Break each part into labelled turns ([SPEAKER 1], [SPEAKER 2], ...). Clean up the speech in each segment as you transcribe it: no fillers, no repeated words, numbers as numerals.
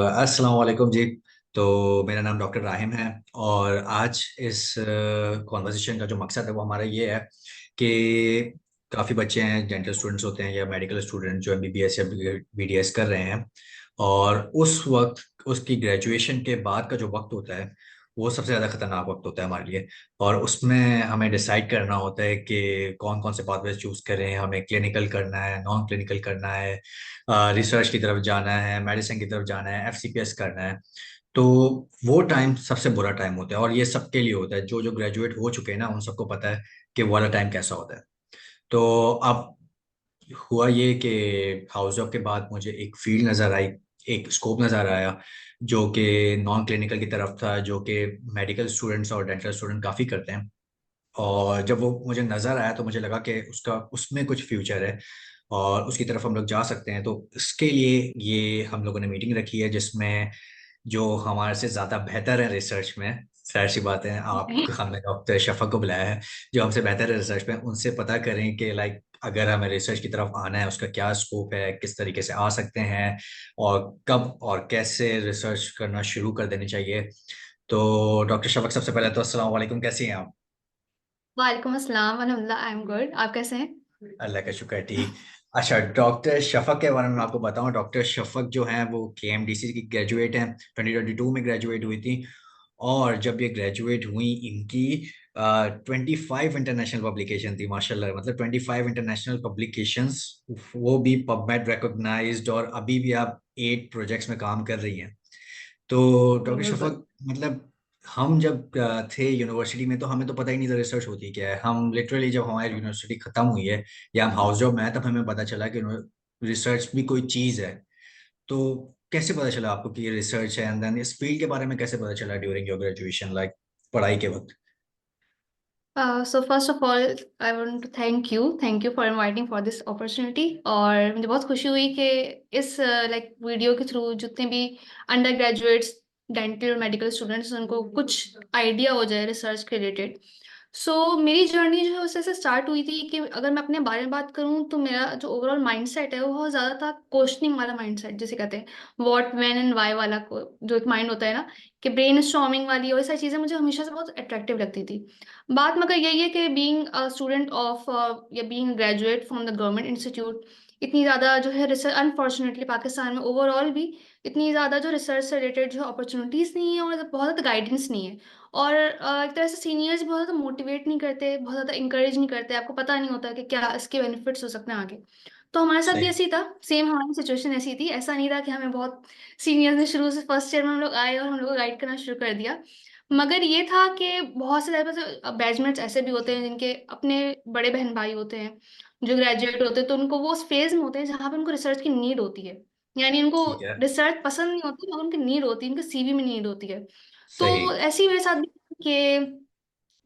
[SPEAKER 1] अस्सलाम वालेकुम जी। तो मेरा नाम डॉक्टर राहिम है। और आज इस कॉन्वर्सेशन का जो मकसद है वो हमारा ये है कि काफ़ी बच्चे हैं, डेंटल स्टूडेंट्स होते हैं या मेडिकल स्टूडेंट जो एमबीबीएस या बीडीएस कर रहे हैं। और उस वक्त उसकी ग्रेजुएशन के बाद का जो वक्त होता है वो सबसे ज़्यादा खतरनाक वक्त होता है हमारे लिए। और उसमें हमें डिसाइड करना होता है कि कौन कौन से पाथवेज चूज़ करें, हमें क्लिनिकल करना है, नॉन क्लिनिकल करना है, रिसर्च की तरफ जाना है, मेडिसिन की तरफ जाना है, एफसीपीएस करना है। तो वो टाइम सबसे बुरा टाइम होता है और ये सबके लिए होता है। जो जो ग्रेजुएट हो चुके हैं ना उन सबको पता है कि वो वाला टाइम कैसा होता है। तो अब हुआ ये कि हाउस जॉब के बाद मुझे एक फील्ड नज़र आई, एक स्कोप नज़र आया जो कि नॉन क्लिनिकल की तरफ था, जो कि मेडिकल स्टूडेंट्स और डेंटल स्टूडेंट काफ़ी करते हैं। और जब वो मुझे नज़र आया तो मुझे लगा कि उसका उसमें कुछ फ्यूचर है और उसकी तरफ हम लोग जा सकते हैं। तो इसके लिए ये हम लोगों ने मीटिंग रखी है जिसमें जो हमारे से ज़्यादा बेहतर है रिसर्च में, जाहिर सी बात है, आप हमने डॉक्टर शफक को बुलाया है जो हमसे बेहतर है रिसर्च में, उनसे पता करें कि लाइक अगर हमें रिसर्च की तरफ आना है उसका क्या स्कोप है, किस तरीके से आ सकते हैं और कब और कैसे रिसर्च करना शुरू कर देनी चाहिए। तो डॉक्टर शफक, सबसे पहले तो अस्सलाम वालेकुम, कैसी हैं आप?
[SPEAKER 2] वालेकुम अस्सलाम। अल्हम्दुलिल्लाह, आई एम गुड। आप कैसे हैं?
[SPEAKER 1] अल्लाह का शुक्र है, ठीक। अच्छा, डॉक्टर शफक के बारे में आपको बताऊं, डॉक्टर शफक जो हैं वो केएमडीसी की ग्रेजुएट हैं, 2022 में ग्रेजुएट हुई थी। और जब ये ग्रेजुएट हुई इनकी 25 इंटरनेशनल पब्लिकेशन थी, माशाल्लाह, मतलब 25 इंटरनेशनल पब्लिकेशंस, वो भी पबमेड रिकॉग्नाइज्ड। और अभी भी आप 8 प्रोजेक्ट्स में काम कर रही हैं। तो डॉक्टर
[SPEAKER 2] बिल्कुल।
[SPEAKER 1] शफक, मतलब हम जब थे यूनिवर्सिटी में तो हमें तो पता ही नहीं था रिसर्च होती क्या है। हम लिटरली जब हमारी यूनिवर्सिटी खत्म हुई है या हम हाउस जॉब में आए तब हमें पता चला कि रिसर्च भी कोई चीज़ है। तो कैसे पता चला आपको कि ये रिसर्च है, एंड देन इस फील्ड के बारे में कैसे पता चला ड्यूरिंग योर ग्रेजुएशन, लाइक पढ़ाई के वक्त?
[SPEAKER 2] So first of all, I want to thank you for inviting for this opportunity. और मुझे बहुत खुशी हुई कि इस लाइक वीडियो के थ्रू जितने भी अंडर ग्रेजुएट्स डेंटल और मेडिकल स्टूडेंट्स उनको कुछ आइडिया हो जाए रिसर्च के रिलेटेड। मेरी जर्नी जो है उससे से स्टार्ट हुई थी कि अगर मैं अपने बारे में बात करूं तो मेरा जो ओवरऑल माइंडसेट है वो बहुत ज़्यादा था क्वेश्चनिंग वाला माइंडसेट, जिसे कहते हैं व्हाट व्हेन एंड व्हाई वाला जो एक माइंड होता है ना, कि ब्रेन स्टॉर्मिंग वाली और ये सारी चीज़ें मुझे हमेशा से बहुत अट्रैक्टिव लगती थी। बात मगर यही है कि बीइंग अ स्टूडेंट ऑफ या being graduate from the government institute, इतनी ज़्यादा जो है रिसर्च अनफॉर्चुनेटली पाकिस्तान में ओवरऑल भी इतनी ज़्यादा जो रिसर्च से रिलेटेड जो अपॉर्चुनिटीज़ नहीं है और बहुत ज़्यादा गाइडेंस नहीं है। और एक तरह से सीनियर्स बहुत ज़्यादा मोटिवेट नहीं करते, बहुत ज़्यादा इंकरेज नहीं करते, आपको पता नहीं होता कि क्या इसके बेनिफिट्स हो सकते हैं आगे। तो हमारे साथ भी
[SPEAKER 1] सही।
[SPEAKER 2] ऐसी था, सेम हमारी सिचुएशन ऐसी थी। ऐसा नहीं था कि हमें बहुत सीनियर्स ने शुरू से फर्स्ट ईयर में हम लोग आए और हम लोग को गाइड करना शुरू कर दिया। मगर ये था कि बहुत से ज़्यादा बैचमेट्स ऐसे भी होते हैं जिनके अपने बड़े बहन भाई होते हैं जो ग्रेजुएट होते हैं, तो उनको वो उस फेज में होते हैं जहाँ पे उनको रिसर्च की नीड होती है। यानी उनको
[SPEAKER 1] ठीक है।
[SPEAKER 2] रिसर्च पसंद नहीं होती मगर उनकी नीड होती है, उनके सीवी में नीड होती है।
[SPEAKER 1] सही।
[SPEAKER 2] तो ऐसे ही मेरे साथ भी कि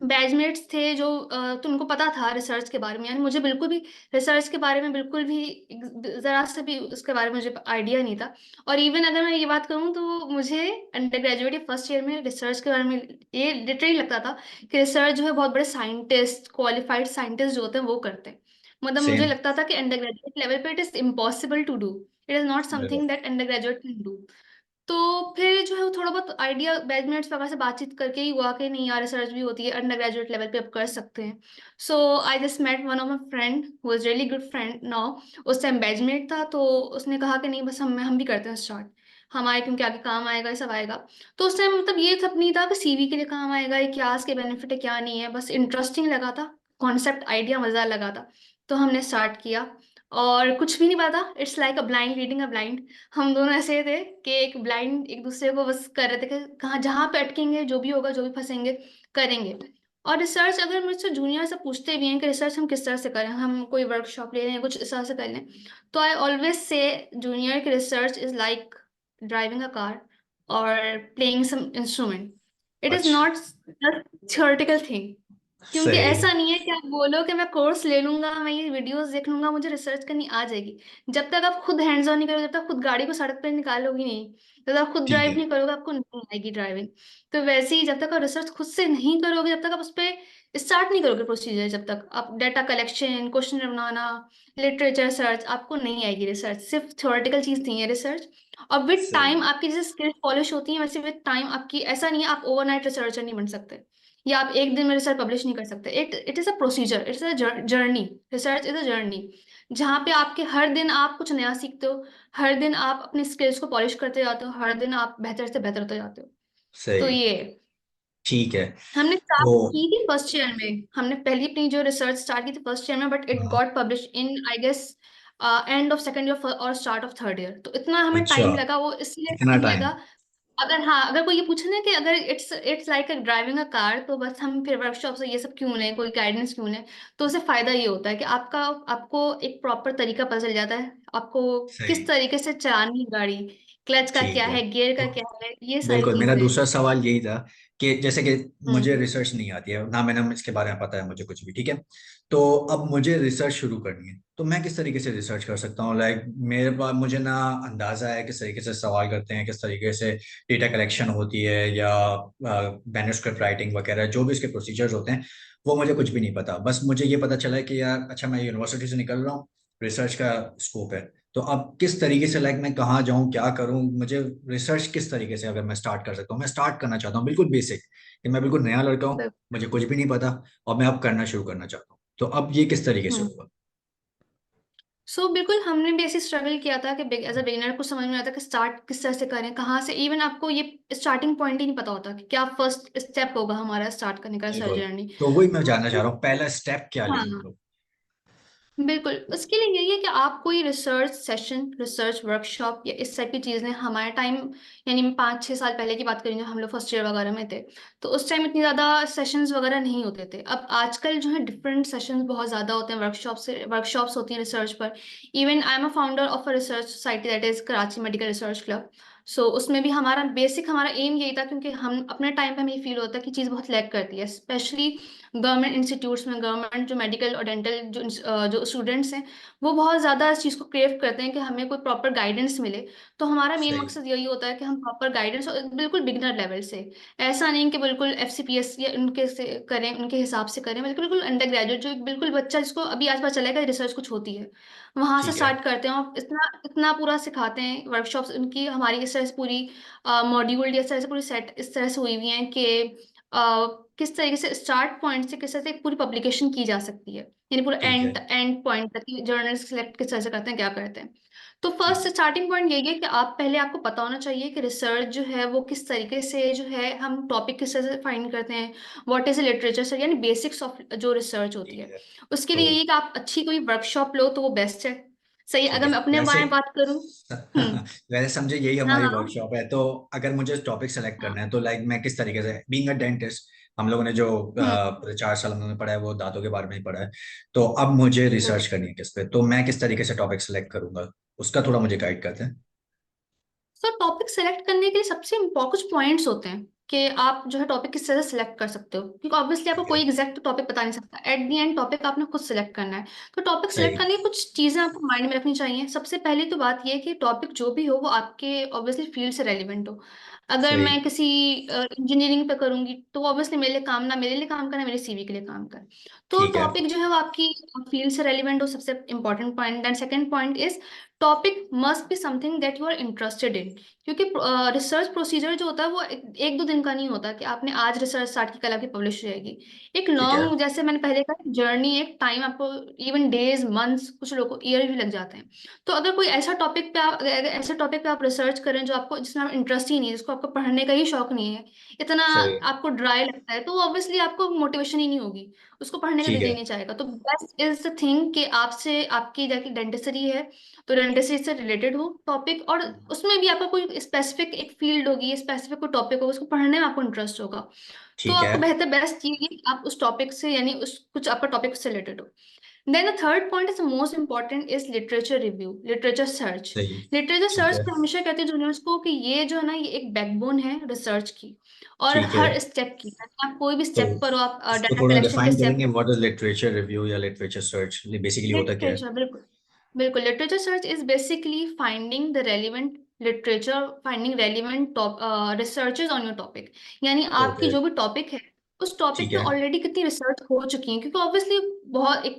[SPEAKER 2] बैचमेट्स थे जो तो उनको पता था रिसर्च के बारे में। यानी मुझे बिल्कुल भी रिसर्च के बारे में बिल्कुल भी ज़रा से भी उसके बारे में मुझे आइडिया नहीं था। और इवन अगर मैं ये बात करूँ तो मुझे अंडर ग्रेजुएट या फर्स्ट ईयर में रिसर्च के बारे में ये लिटरली लगता था कि रिसर्च जो है बहुत बड़े साइंटिस्ट, क्वालिफाइड साइंटिस्ट जो होते हैं वो करते हैं। मतलब मुझे
[SPEAKER 1] सेम।
[SPEAKER 2] लगता था कि अंडर ग्रेजुएट लेवल पे it is impossible to do, it is not something that undergraduate can do. तो फिर जो है वो थोड़ा बहुत आइडिया बैचमेट्स वगैरह से बातचीत करके ही हुआ कि नहीं यार, रिसर्च भी होती है अंडर ग्रेजुएट लेवल पे, आप कर सकते हैं। So I just met one of my friend who is really good friend now. उस टाइम बैचमेट था तो उसने कहा कि नहीं बस हम भी करते हैं स्टार्ट, हमारे क्योंकि आगे काम आएगा, ये सब आएगा। तो उस टाइम मतलब ये सब नहीं था कि सीवी के लिए काम आएगा, ये क्या इसके बेनिफिट है क्या नहीं है, बस इंटरेस्टिंग लगा था, कॉन्सेप्ट आइडिया मजा लगा था। तो हमने स्टार्ट किया और कुछ भी नहीं पता, it's like a blind reading a blind. हम दोनों ऐसे थे कि एक ब्लाइंड एक दूसरे को बस कर रहे थे कि कहाँ जहाँ पे अटकेंगे, जो भी होगा, जो भी फंसेंगे करेंगे। और रिसर्च अगर मुझसे जूनियर से पूछते भी हैं कि रिसर्च हम किस तरह से करें, हम कोई वर्कशॉप ले रहे हैं कुछ इस तरह से कर लें, तो आई ऑलवेज से जूनियर की research is like driving a car or playing some instrument. It is
[SPEAKER 1] अच्छा।
[SPEAKER 2] Not theoretical thing. क्योंकि
[SPEAKER 1] सही।
[SPEAKER 2] ऐसा नहीं है कि आप बोलो कि मैं कोर्स ले लूंगा, मैं ये वीडियोस देख लूंगा, मुझे रिसर्च करनी आ जाएगी। जब तक आप खुद हैंड्स ऑन नहीं करोगे, जब तक खुद गाड़ी को सड़क पर निकालोगी नहीं, जब आप खुद
[SPEAKER 1] ठीक
[SPEAKER 2] ड्राइव
[SPEAKER 1] है।
[SPEAKER 2] नहीं करोगे आपको नहीं आएगी ड्राइविंग। तो वैसे ही जब तक आप रिसर्च खुद से नहीं करोगे, जब तक आप उस पर स्टार्ट नहीं करोगे प्रोसीजर, जब तक आप डाटा कलेक्शन, क्वेश्चन बनाना, लिटरेचर सर्च, आपको नहीं आएगी रिसर्च। सिर्फ थ्योरेटिकल चीज नहीं है रिसर्च। और विद
[SPEAKER 1] सही।
[SPEAKER 2] टाइम आपकी जैसे स्किल्स पॉलिश होती है, वैसे विद टाइम आपकी, ऐसा नहीं है आप ओवरनाइट रिसर्चर नहीं बन सकते, या आप एक दिन में रिसर्च पब्लिश नहीं कर सकते। It is a procedure, it's a journey. Research is a journey, जहाँ पे आपके हर दिन आप कुछ नया सीखते हो, हर दिन आप अपने स्किल्स को पॉलिश करते जाते हो, हर दिन आप बेहतर से बेहतर होते जाते हो। तो
[SPEAKER 1] सही।
[SPEAKER 2] ये
[SPEAKER 1] ठीक है।
[SPEAKER 2] हमने स्टार्ट
[SPEAKER 1] तो
[SPEAKER 2] की थी फर्स्ट ईयर में, हमने पहली अपनी जो रिसर्च स्टार्ट की थी फर्स्ट ईयर में, बट इट
[SPEAKER 1] हाँ।
[SPEAKER 2] Got publish in I guess end of second year और स्टार्ट ऑफ थर्ड ईयर। तो इतना हमें
[SPEAKER 1] अच्छा,
[SPEAKER 2] टाइम लगा, वो इसलिए
[SPEAKER 1] इतना
[SPEAKER 2] टाइम
[SPEAKER 1] टाइम।
[SPEAKER 2] लगा। अगर हाँ, अगर कोई ये पूछे ना कि अगर it's like a driving a car, तो बस हम फिर वर्कशॉप से ये सब क्यों लें, कोई गाइडेंस क्यों लें। तो उससे फायदा ये होता है कि आपको एक प्रॉपर तरीका पता चल जाता है, आपको किस
[SPEAKER 1] सही।
[SPEAKER 2] तरीके से चलानी है गाड़ी, क्लच का
[SPEAKER 1] ठीक
[SPEAKER 2] क्या
[SPEAKER 1] है।
[SPEAKER 2] है, गियर का
[SPEAKER 1] तो
[SPEAKER 2] क्या है, ये सारी
[SPEAKER 1] बिल्कुल, मेरा
[SPEAKER 2] चीजें हैं।
[SPEAKER 1] दूसरा सवाल यही था कि जैसे कि
[SPEAKER 2] हम्म।
[SPEAKER 1] मुझे रिसर्च नहीं आती है ना, मैंने इसके बारे में पता है मुझे कुछ भी, ठीक है। तो अब मुझे रिसर्च शुरू करनी है, तो मैं किस तरीके से रिसर्च कर सकता हूँ? लाइक मेरे पास, मुझे ना अंदाजा है किस तरीके से सवाल करते हैं, किस तरीके से डेटा कलेक्शन होती है, या मैन्युस्क्रिप्ट राइटिंग वगैरह जो भी इसके प्रोसीजर्स होते हैं, वो मुझे कुछ भी नहीं पता। बस मुझे ये पता चला है कि यार अच्छा, मैं यूनिवर्सिटी से निकल रहा हूँ, रिसर्च का स्कोप है। तो अब किस तरीके से, लाइक मैं कहाँ जाऊँ, क्या करूँ, मुझे रिसर्च किस तरीके से अगर मैं स्टार्ट कर सकता हूँ? मैं स्टार्ट करना चाहता हूँ बिल्कुल बेसिक, कि मैं बिल्कुल नया लड़का हूँ, मुझे कुछ भी नहीं पता, और मैं अब करना शुरू करना चाहता हूँ। तो अब ये किस तरीके से
[SPEAKER 2] हम्म।
[SPEAKER 1] होगा?
[SPEAKER 2] बिल्कुल हमने भी ऐसे स्ट्रगल किया था कि एज अ बिगिनर कुछ समझ में आता कि स्टार्ट किस तरह से करें, कहाँ से। इवन आपको ये स्टार्टिंग पॉइंट ही नहीं पता होता कि क्या फर्स्ट स्टेप होगा हमारा स्टार्ट करने का रिसर्च
[SPEAKER 1] बिल्कुल।
[SPEAKER 2] जर्नी।
[SPEAKER 1] तो वही मैं जानना चाह
[SPEAKER 2] तो
[SPEAKER 1] रहा हूँ, पहला स्टेप क्या लें हम
[SPEAKER 2] हाँ,
[SPEAKER 1] लोग?
[SPEAKER 2] बिल्कुल उसके लिए यही है कि आप कोई रिसर्च सेशन, रिसर्च वर्कशॉप या इस टाइप की चीज़ें, हमारे टाइम यानी मैं 5-6 साल पहले की बात करेंगे, हम लोग फर्स्ट ईयर वगैरह में थे, तो उस टाइम इतनी ज़्यादा सेशंस वगैरह नहीं होते थे। अब आजकल जो है डिफरेंट सेशंस बहुत ज़्यादा होते हैं, वर्कशॉप्स होती हैं रिसर्च पर। Even I am a founder of a research society that is Karachi medical research club. उसमें भी हमारा एम यही था, क्योंकि हम अपने टाइम पे हमें फील होता है कि चीज़ बहुत लैक करती है, स्पेशली गवर्नमेंट इंस्टीट्यूट्स में। गवर्नमेंट जो मेडिकल और डेंटल जो स्टूडेंट्स हैं, वो बहुत ज़्यादा इस चीज़ को क्रेव करते हैं कि हमें कोई प्रॉपर गाइडेंस मिले। तो हमारा मेन
[SPEAKER 1] सही।
[SPEAKER 2] मकसद यही होता है कि हम प्रॉपर गाइडेंस, बिल्कुल बिगिनर लेवल से, ऐसा नहीं कि बिल्कुल एफसीपीएस या उनके से करें, उनके हिसाब से करें, बल्कि बिल्कुल अंडर ग्रेजुएट, जो बिल्कुल बच्चा जिसको अभी आज पता चलेगा रिसर्च कुछ होती है, वहां से
[SPEAKER 1] ठीक है।
[SPEAKER 2] स्टार्ट करते हैं। और इतना इतना पूरा सिखाते हैं वर्कशॉप्स उनकी, हमारी इस तरह से पूरी मॉड्यूल इस तरह से पूरी सेट इस तरह से हुई हुई हैं कि किस तरीके से स्टार्ट पॉइंट से किस तरह से एक पूरी पब्लिकेशन की जा सकती है, यानी पूरा
[SPEAKER 1] ठीक है।
[SPEAKER 2] एंड एंड पॉइंट तक जर्नल सिलेक्ट किस तरह से करते हैं, क्या करते हैं। तो
[SPEAKER 1] ठीक।
[SPEAKER 2] फर्स्ट स्टार्टिंग पॉइंट यही है कि आप पहले, आपको पता होना चाहिए कि रिसर्च जो है वो किस तरीके से जो है, हम टॉपिक किस तरह से फाइंड करते हैं, व्हाट इज लिटरेचर सर, यानी बेसिक्स ऑफ जो रिसर्च होती
[SPEAKER 1] ठीक
[SPEAKER 2] है।
[SPEAKER 1] है।
[SPEAKER 2] उसके
[SPEAKER 1] तो
[SPEAKER 2] लिए यही है कि आप अच्छी कोई वर्कशॉप लो तो वो बेस्ट है। सही,
[SPEAKER 1] ठीक
[SPEAKER 2] अगर
[SPEAKER 1] है।
[SPEAKER 2] मैं अपने
[SPEAKER 1] वैसे
[SPEAKER 2] बारे में बात करूँ। हम्म।
[SPEAKER 1] वैसे समझे, यही
[SPEAKER 2] हाँ
[SPEAKER 1] हमारी
[SPEAKER 2] हाँ
[SPEAKER 1] वर्कशॉप है, तो अगर मुझे टॉपिक सेलेक्ट
[SPEAKER 2] हाँ।
[SPEAKER 1] करना है, तो लाइक मैं किस तरीके से, बीइंग अ डेंटिस्ट, हम लोगों ने जो
[SPEAKER 2] हम्म।
[SPEAKER 1] 4 साल हमने पढ़ा है वो दांतों के बारे में ही पढ़ा है। तो अब मुझे रिसर्च करनी है किस पे, तो मैं किस तरीके से टॉपिक सेलेक्ट करूंगा, उसका थोड़ा मुझे गाइड करते हैं।
[SPEAKER 2] तो टॉपिक सेलेक्ट करने के लिए सबसे कुछ पॉइंट्स होते हैं कि आप जो है टॉपिक किस तरह से सिलेक्ट कर सकते हो, क्योंकि ऑब्वियसली आपको
[SPEAKER 1] ठीक
[SPEAKER 2] कोई
[SPEAKER 1] है।
[SPEAKER 2] एग्जैक्ट टॉपिक बता नहीं सकता, एट दी एंड टॉपिक आपने खुद सिलेक्ट करना है। तो टॉपिक
[SPEAKER 1] सही।
[SPEAKER 2] सिलेक्ट करने की कुछ चीजें आपको माइंड में रखनी चाहिए। सबसे पहली तो बात यह है कि टॉपिक जो भी हो वो आपके ऑब्वियसली फील्ड से रेलिवेंट हो। अगर
[SPEAKER 1] सही।
[SPEAKER 2] मैं किसी इंजीनियरिंग पे करूंगी तो ऑब्वियसली मेरे लिए काम करना, मेरे सीवी के लिए काम करना। तो
[SPEAKER 1] ठीक है।
[SPEAKER 2] टॉपिक जो है वो आपकी फील्ड से रेलिवेंट हो, सबसे important point. Then second point is topic must be something that you are interested in. क्योंकि रिसर्च प्रोसीजर जो होता है वो एक दो दिन का नहीं होता कि आपने आज रिसर्च स्टार्ट की कल आपकी पब्लिश हो जाएगी। एक
[SPEAKER 1] ठीक है।
[SPEAKER 2] लॉन्ग, जैसे मैंने पहले कहा, जर्नी, एक टाइम आपको, इवन डेज, मंथ्स, कुछ लोगों को ईयर भी लग जाते हैं। तो अगर कोई ऐसा टॉपिक पे आप रिसर्च करें जो आपको, जिसमें आप इंटरेस्ट ही नहीं है, जिसको आपको पढ़ने का ही शौक नहीं है, इतना
[SPEAKER 1] सही।
[SPEAKER 2] आपको ड्राई लगता है, तो ऑब्वियसली आपको मोटिवेशन ही नहीं होगी, उसको पढ़ने का
[SPEAKER 1] ठीक
[SPEAKER 2] दिल
[SPEAKER 1] है।
[SPEAKER 2] ही नहीं चाहेगा। तो बेस्ट इज द थिंग कि आपसे, आपकी जाके डेंटिस्ट्री है तो डेंटिस्ट्री से रिलेटेड हो टॉपिक, और उसमें भी आपका कोई स्पेसिफिक एक फील्ड होगी, स्पेसिफिक कोई टॉपिक होगा, उसको पढ़ने में आपको इंटरेस्ट होगा। तो
[SPEAKER 1] ठीक है।
[SPEAKER 2] आपको बेहतर बेस्ट ये है कि आप उस टॉपिक से, यानी उस कुछ आपका टॉपिक से रिलेटेड हो। Then the third point is most important is literature review, literature search.
[SPEAKER 1] सही।
[SPEAKER 2] लिटरेचर
[SPEAKER 1] ठीक
[SPEAKER 2] सर्च
[SPEAKER 1] है।
[SPEAKER 2] मैं हमेशा कहती हूँ जूनियर्स को कि ये जो है ना, ये एक बैकबोन है रिसर्च की, और
[SPEAKER 1] ठीक है।
[SPEAKER 2] हर स्टेप की। आप कोई भी
[SPEAKER 1] तो
[SPEAKER 2] स्टेप करो, आप
[SPEAKER 1] इसको
[SPEAKER 2] डाटा
[SPEAKER 1] थोड़ा
[SPEAKER 2] कलेक्शन के
[SPEAKER 1] डिफाइन
[SPEAKER 2] स्टेप,
[SPEAKER 1] करेंगे, व्हाट इज लिटरेचर रिव्यू या लिटरेचर सर्च, बेसिकली होता क्या है?
[SPEAKER 2] लिटरेचर, बिल्कुल बिल्कुल। Literature search is basically finding the relevant literature finding relevant researches on your topic, यानी आपकी
[SPEAKER 1] ओके।
[SPEAKER 2] जो भी टॉपिक है उस टॉपिक
[SPEAKER 1] ठीक
[SPEAKER 2] पे
[SPEAKER 1] है।
[SPEAKER 2] ऑलरेडी कितनी रिसर्च हो चुकी है, क्योंकि ऑब्वियसली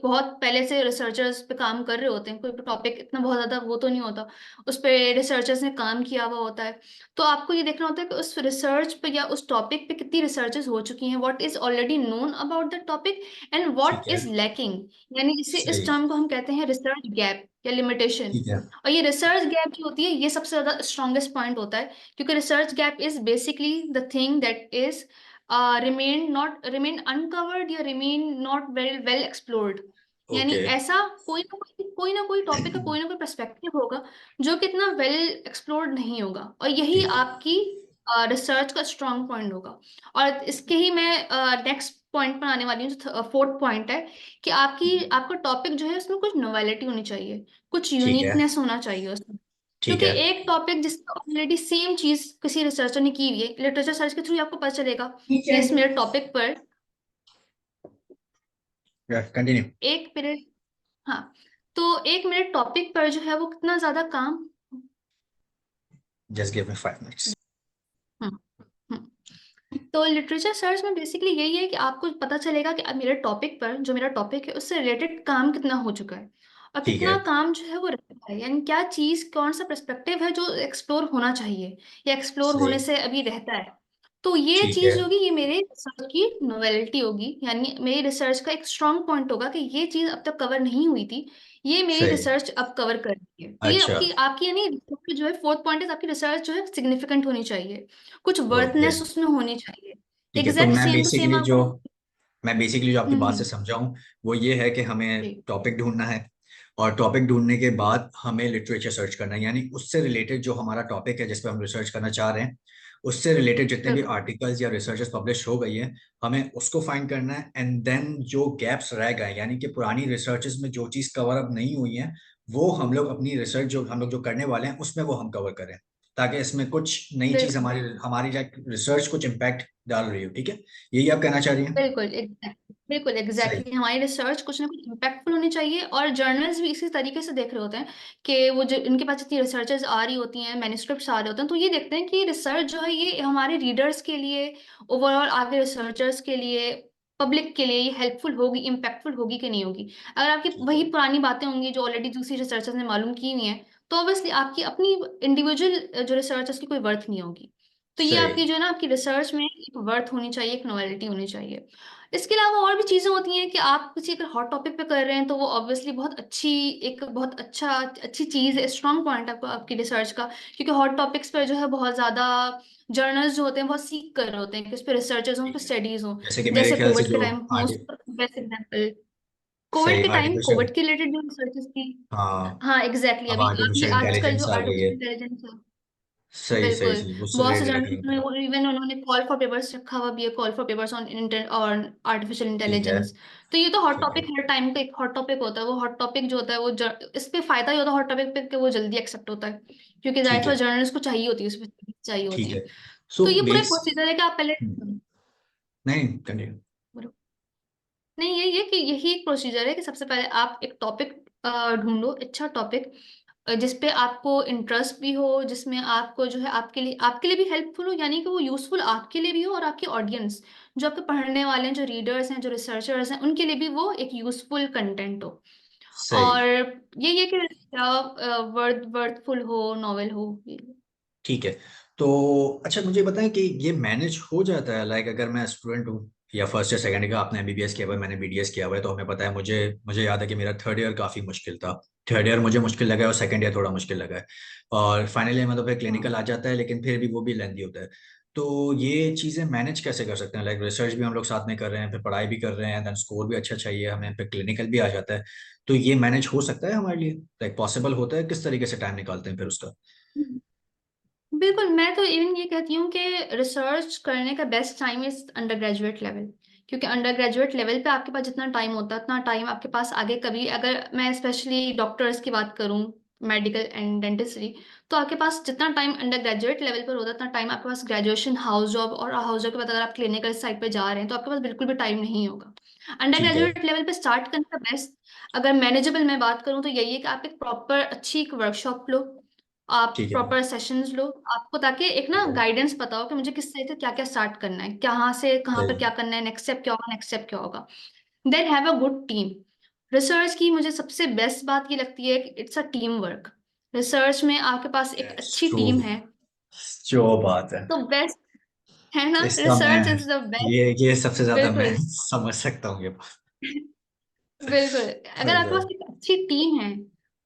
[SPEAKER 2] बहुत पहले से रिसर्चर्स पे काम कर रहे होते हैं, कोई टॉपिक इतना बहुत ज्यादा वो तो नहीं होता, उस पे रिसर्चर्स ने काम किया हुआ होता है। तो आपको ये देखना होता है कि उस रिसर्च पे या उस टॉपिक पे कितनी रिसर्चेस हो चुकी हैं, what is already known about the topic and
[SPEAKER 1] ठीक
[SPEAKER 2] व्हाट
[SPEAKER 1] है।
[SPEAKER 2] इज लैकिंग, यानी इसे इस
[SPEAKER 1] सही।
[SPEAKER 2] टर्म को हम कहते हैं रिसर्च गैप या लिमिटेशन।
[SPEAKER 1] ठीक है।
[SPEAKER 2] और ये रिसर्च गैप जो होती है ये सबसे ज्यादा स्ट्रॉन्गेस्ट पॉइंट होता है, क्योंकि research gap is basically the thing that is remain uncovered या remain not very well explored, यानी
[SPEAKER 1] ओके।
[SPEAKER 2] ऐसा कोई ना कोई टॉपिक का कोई ना कोई पर्सपेक्टिव होगा जो कितना वेल एक्सप्लोर्ड नहीं होगा, और यही
[SPEAKER 1] ठीक है।
[SPEAKER 2] आपकी रिसर्च का स्ट्रॉन्ग पॉइंट होगा। और इसके ही मैं नेक्स्ट पॉइंट पर आने वाली हूँ, जो फोर्थ पॉइंट है कि आपका टॉपिक जो है उसमें कुछ नोवेलिटी होनी चाहिए, कुछ
[SPEAKER 1] ठीक है।
[SPEAKER 2] यूनिकनेस होना चाहिए उसमें।
[SPEAKER 1] ठीक
[SPEAKER 2] क्योंकि
[SPEAKER 1] है।
[SPEAKER 2] एक टॉपिक जिसमें ऑलरेडी सेम चीज किसी रिसर्चर ने की हुई है, लिटरेचर सर्च के थ्रू आपको पता चलेगा
[SPEAKER 1] ठीक
[SPEAKER 2] कि
[SPEAKER 1] है।
[SPEAKER 2] इस मेरे टॉपिक पर
[SPEAKER 1] कंटिन्यू।
[SPEAKER 2] एक पीरियड, हाँ, तो एक मेरे टॉपिक पर जो है वो कितना ज्यादा काम।
[SPEAKER 1] Just give me 5 minutes.
[SPEAKER 2] Hmm hmm. तो लिटरेचर सर्च में बेसिकली यही है कि आपको पता चलेगा कि अब मेरे टॉपिक पर, जो मेरा टॉपिक है उससे रिलेटेड काम कितना हो चुका है और
[SPEAKER 1] ठीक है।
[SPEAKER 2] कितना काम जो है वो रहता है, यानी क्या चीज कौन सा पर्सपेक्टिव है जो एक्सप्लोर होना चाहिए या एक्सप्लोर
[SPEAKER 1] सही।
[SPEAKER 2] होने से अभी रहता है। तो ये
[SPEAKER 1] ठीक है।
[SPEAKER 2] चीज होगी, ये मेरे रिसर्च की नोवेलिटी होगी, यानी मेरी रिसर्च का एक स्ट्रॉन्ग पॉइंट होगा कि ये चीज अब तक कवर नहीं हुई थी, ये मेरी
[SPEAKER 1] सही।
[SPEAKER 2] रिसर्च अब कवर कर रही है। तो ये
[SPEAKER 1] अच्छा।
[SPEAKER 2] आपकी आपकी यानी research की जो है फोर्थ पॉइंट है, आपकी रिसर्च जो है सिग्निफिकेंट होनी चाहिए, कुछ
[SPEAKER 1] ओके।
[SPEAKER 2] वर्थनेस उसमें होनी चाहिए।
[SPEAKER 1] ठीक है। तो
[SPEAKER 2] एग्जैक्ट सेम टू सेम आपको।
[SPEAKER 1] मैं बेसिकली जो आपकी बात से
[SPEAKER 2] हम्म।
[SPEAKER 1] समझा हूँ वो ये है कि हमें
[SPEAKER 2] जी
[SPEAKER 1] टॉपिक ढूंढना है, और टॉपिक ढूंढने के बाद हमें लिटरेचर सर्च करना है, यानी उससे रिलेटेड जो हमारा टॉपिक है जिस पे हम रिसर्च करना चाह रहे हैं उससे रिलेटेड जितने भी
[SPEAKER 2] बिल्कुल
[SPEAKER 1] आर्टिकल्स या रिसर्चेस पब्लिश हो गई है हमें उसको फाइंड करना है। एंड देन जो गैप्स रह गए, यानी कि पुरानी रिसर्चेस में जो चीज़ कवर अप नहीं हुई है, वो हम लोग अपनी रिसर्च जो हम लोग जो करने वाले हैं उसमें वो हम कवर करें, ताकि इसमें कुछ नई चीज़
[SPEAKER 2] बिल्कुल
[SPEAKER 1] हमारी हमारी रिसर्च कुछ इम्पैक्ट डाल रही हो। ठीक है, यही आप कहना चाह रही हैं?
[SPEAKER 2] बिल्कुल
[SPEAKER 1] सही।
[SPEAKER 2] एग्जैक्टली हमारी रिसर्च कुछ ना कुछ इम्पैक्टफुल होनी चाहिए, और जर्नल्स भी इसी तरीके से देख रहे होते हैं कि वो जो इनके पास इतनी रिसर्चेज आ रही होती हैं, मैन्युस्क्रिप्ट्स आ रहे होते हैं, तो ये देखते हैं कि रिसर्च जो है ये हमारे रीडर्स के लिए, ओवरऑल आगे रिसर्चर्स के लिए, पब्लिक के लिए ये हेल्पफुल होगी, इम्पैक्टफुल होगी कि नहीं होगी। अगर आपकी
[SPEAKER 1] ठीक है।
[SPEAKER 2] वही पुरानी बातें होंगी जो ऑलरेडी दूसरी रिसर्चर्स ने मालूम की हुई हैं, तो ऑब्वियसली आपकी अपनी इंडिविजुअल जो रिसर्च है उसकी कोई वर्थ नहीं होगी। तो ये
[SPEAKER 1] सही।
[SPEAKER 2] आपकी जो है ना, आपकी रिसर्च में एक वर्थ होनी चाहिए, एक नॉवेलिटी होनी चाहिए। इसके अलावा और भी चीजें होती हैं कि आप किसी अगर हॉट टॉपिक पे कर रहे हैं तो वो ऑब्वियसली बहुत अच्छी चीज है, स्ट्रॉन्ग पॉइंट आपको आपकी रिसर्च का, क्योंकि हॉट टॉपिक्स पर जो है बहुत ज्यादा जर्नल्स जो होते हैं बहुत सीख कर रहे होते हैं कि उस पर रिसर्चेज हों, उस
[SPEAKER 1] ठीक
[SPEAKER 2] पर
[SPEAKER 1] है।
[SPEAKER 2] स्टडीज हों।
[SPEAKER 1] जैसे कि मेरे
[SPEAKER 2] जैसे
[SPEAKER 1] ख्याल से
[SPEAKER 2] कोविड के
[SPEAKER 1] जो
[SPEAKER 2] टाइम
[SPEAKER 1] आर्टि
[SPEAKER 2] मोस्ट बेस्ट एग्जाम्पल, कोविड
[SPEAKER 1] सही
[SPEAKER 2] के टाइम
[SPEAKER 1] आर्टिफिशियल।
[SPEAKER 2] कोविड के रिलेटेड जो रिसर्चेस थी।
[SPEAKER 1] हाँ।
[SPEAKER 2] हाँ एग्जैक्टली
[SPEAKER 1] अब
[SPEAKER 2] अभी अभी
[SPEAKER 1] आर्टिफिशियल
[SPEAKER 2] आजकल जो
[SPEAKER 1] इंटेलिजेंस आ गई
[SPEAKER 2] आर्टिफिशियल
[SPEAKER 1] है।
[SPEAKER 2] इंटेलिजेंस है,
[SPEAKER 1] सही सही
[SPEAKER 2] बिल्कुल
[SPEAKER 1] सही, उससे
[SPEAKER 2] बहुत से
[SPEAKER 1] रिलेटेड रखेंगे
[SPEAKER 2] जर्नल्स
[SPEAKER 1] थोड़ा।
[SPEAKER 2] में इवन उन्होंने कॉल फॉर पेपर्स रखा हुआ भी है, call for papers on artificial
[SPEAKER 1] ठीक है।
[SPEAKER 2] इंटेलिजेंस। तो ये तो हॉट
[SPEAKER 1] ठीक है।
[SPEAKER 2] टॉपिक, हर टाइम का एक हॉट टॉपिक होता है, वो हॉट टॉपिक जो होता है वो इस पे फायदा ही होता है हॉट टॉपिक पे कि वो जल्दी एक्सेप्ट होता है, क्योंकि जाहिर
[SPEAKER 1] ठीक
[SPEAKER 2] सी बात
[SPEAKER 1] है।
[SPEAKER 2] जर्नलिस्ट को चाहिए होती है, उस पर चाहिए होती
[SPEAKER 1] ठीक
[SPEAKER 2] है।
[SPEAKER 1] है। सो
[SPEAKER 2] तो ये पूरा
[SPEAKER 1] बेस।
[SPEAKER 2] प्रोसीजर है कि आप पहले
[SPEAKER 1] नहीं, कंटिन्यू।
[SPEAKER 2] नहीं, यही है कि यही एक प्रोसीजर है कि सबसे पहले आप एक टॉपिक ढूंढो, अच्छा टॉपिक जिसपे आपको इंटरेस्ट भी हो, जिसमें आपको जो है आपके लिए भी हेल्पफुल हो, यानी कि वो यूजफुल आपके लिए भी हो और आपकी ऑडियंस जो आपके पढ़ने वाले हैं, जो रीडर्स हैं, जो रिसर्चर्स हैं, उनके लिए भी वो एक यूजफुल कंटेंट हो।
[SPEAKER 1] सही।
[SPEAKER 2] और ये कि वर्थफुल हो, नॉवेल हो ये।
[SPEAKER 1] ठीक है। तो अच्छा, मुझे बताएं कि ये मैनेज हो जाता है, लाइक अगर मैं स्टूडेंट हूँ या फर्स्ट या सेकंड का, आपने एमबीबीएस किया हुआ है, मैंने बीडीएस किया हुआ है, तो हमें पता है, मुझे मुझे याद है कि मेरा थर्ड ईयर काफ़ी मुश्किल था। थर्ड ईयर मुझे मुश्किल लगा है और सेकंड ईयर थोड़ा मुश्किल लगा है, और फाइनली मतलब फिर क्लिनिकल
[SPEAKER 2] हाँ
[SPEAKER 1] आ जाता है, लेकिन फिर भी वो भी लेंदी होता है। तो ये चीज़ें मैनेज कैसे कर सकते हैं? लाइक रिसर्च भी हम लोग साथ में कर रहे हैं, फिर पढ़ाई भी कर रहे हैं, देन स्कोर भी अच्छा चाहिए हमें, फिर क्लिनिकल भी आ जाता है। तो ये मैनेज हो सकता है हमारे लिए? लाइक पॉसिबल होता है? किस तरीके से टाइम निकालते हैं फिर उसका?
[SPEAKER 2] बिल्कुल, मैं तो इवन ये कहती हूँ कि रिसर्च करने का best time is under graduate level, क्योंकि अंडर ग्रेजुएट लेवल पे आपके पास जितना टाइम होता है उतना टाइम आपके पास आगे कभी, अगर मैं स्पेशली डॉक्टर्स की बात करूँ, मेडिकल एंड डेंटिस्ट्री, तो आपके पास जितना टाइम अंडर ग्रेजुएट लेवल पर होता है उतना टाइम आपके पास ग्रेजुएशन, हाउस जॉब, और हाउस जॉब के बाद अगर आप क्लिनिकल साइड पे जा रहे हैं तो आपके पास बिल्कुल भी टाइम नहीं होगा। अंडर
[SPEAKER 1] ठीक है।
[SPEAKER 2] ग्रेजुएट लेवल पे स्टार्ट करने का बेस्ट, अगर मैनेजेबल मैं बात करूँ, तो यही है कि आप एक प्रॉपर अच्छी एक वर्कशॉप लो, आप
[SPEAKER 1] ठीक है।
[SPEAKER 2] प्रॉपर सेशंस लो आपको, ताकि एक ना
[SPEAKER 1] ठीक है।
[SPEAKER 2] गाइडेंस पता हो कि मुझे किस तरह से क्या क्या स्टार्ट करना है, कहाँ से कहाँ पर
[SPEAKER 1] सही।
[SPEAKER 2] क्या करना है, नेक्स्ट स्टेप क्या होगा, नेक्स्ट स्टेप क्या होगा। Then have a good team. Research की मुझे सबसे बेस्ट बात ये लगती है कि it's a team work. Research में आपके पास एक
[SPEAKER 1] That's
[SPEAKER 2] अच्छी टीम
[SPEAKER 1] true।
[SPEAKER 2] है
[SPEAKER 1] जो बात है,
[SPEAKER 2] तो बेस्ट है ना,
[SPEAKER 1] इसका मैं,
[SPEAKER 2] रिसर्च इज द बेस्ट।
[SPEAKER 1] ये सबसे ज्यादा मैं
[SPEAKER 2] बिल्कुल।
[SPEAKER 1] समझ सकता हूँ ये बात।
[SPEAKER 2] बिल्कुल। अगर आपके पास
[SPEAKER 1] बिल्कुल।
[SPEAKER 2] एक अच्छी टीम है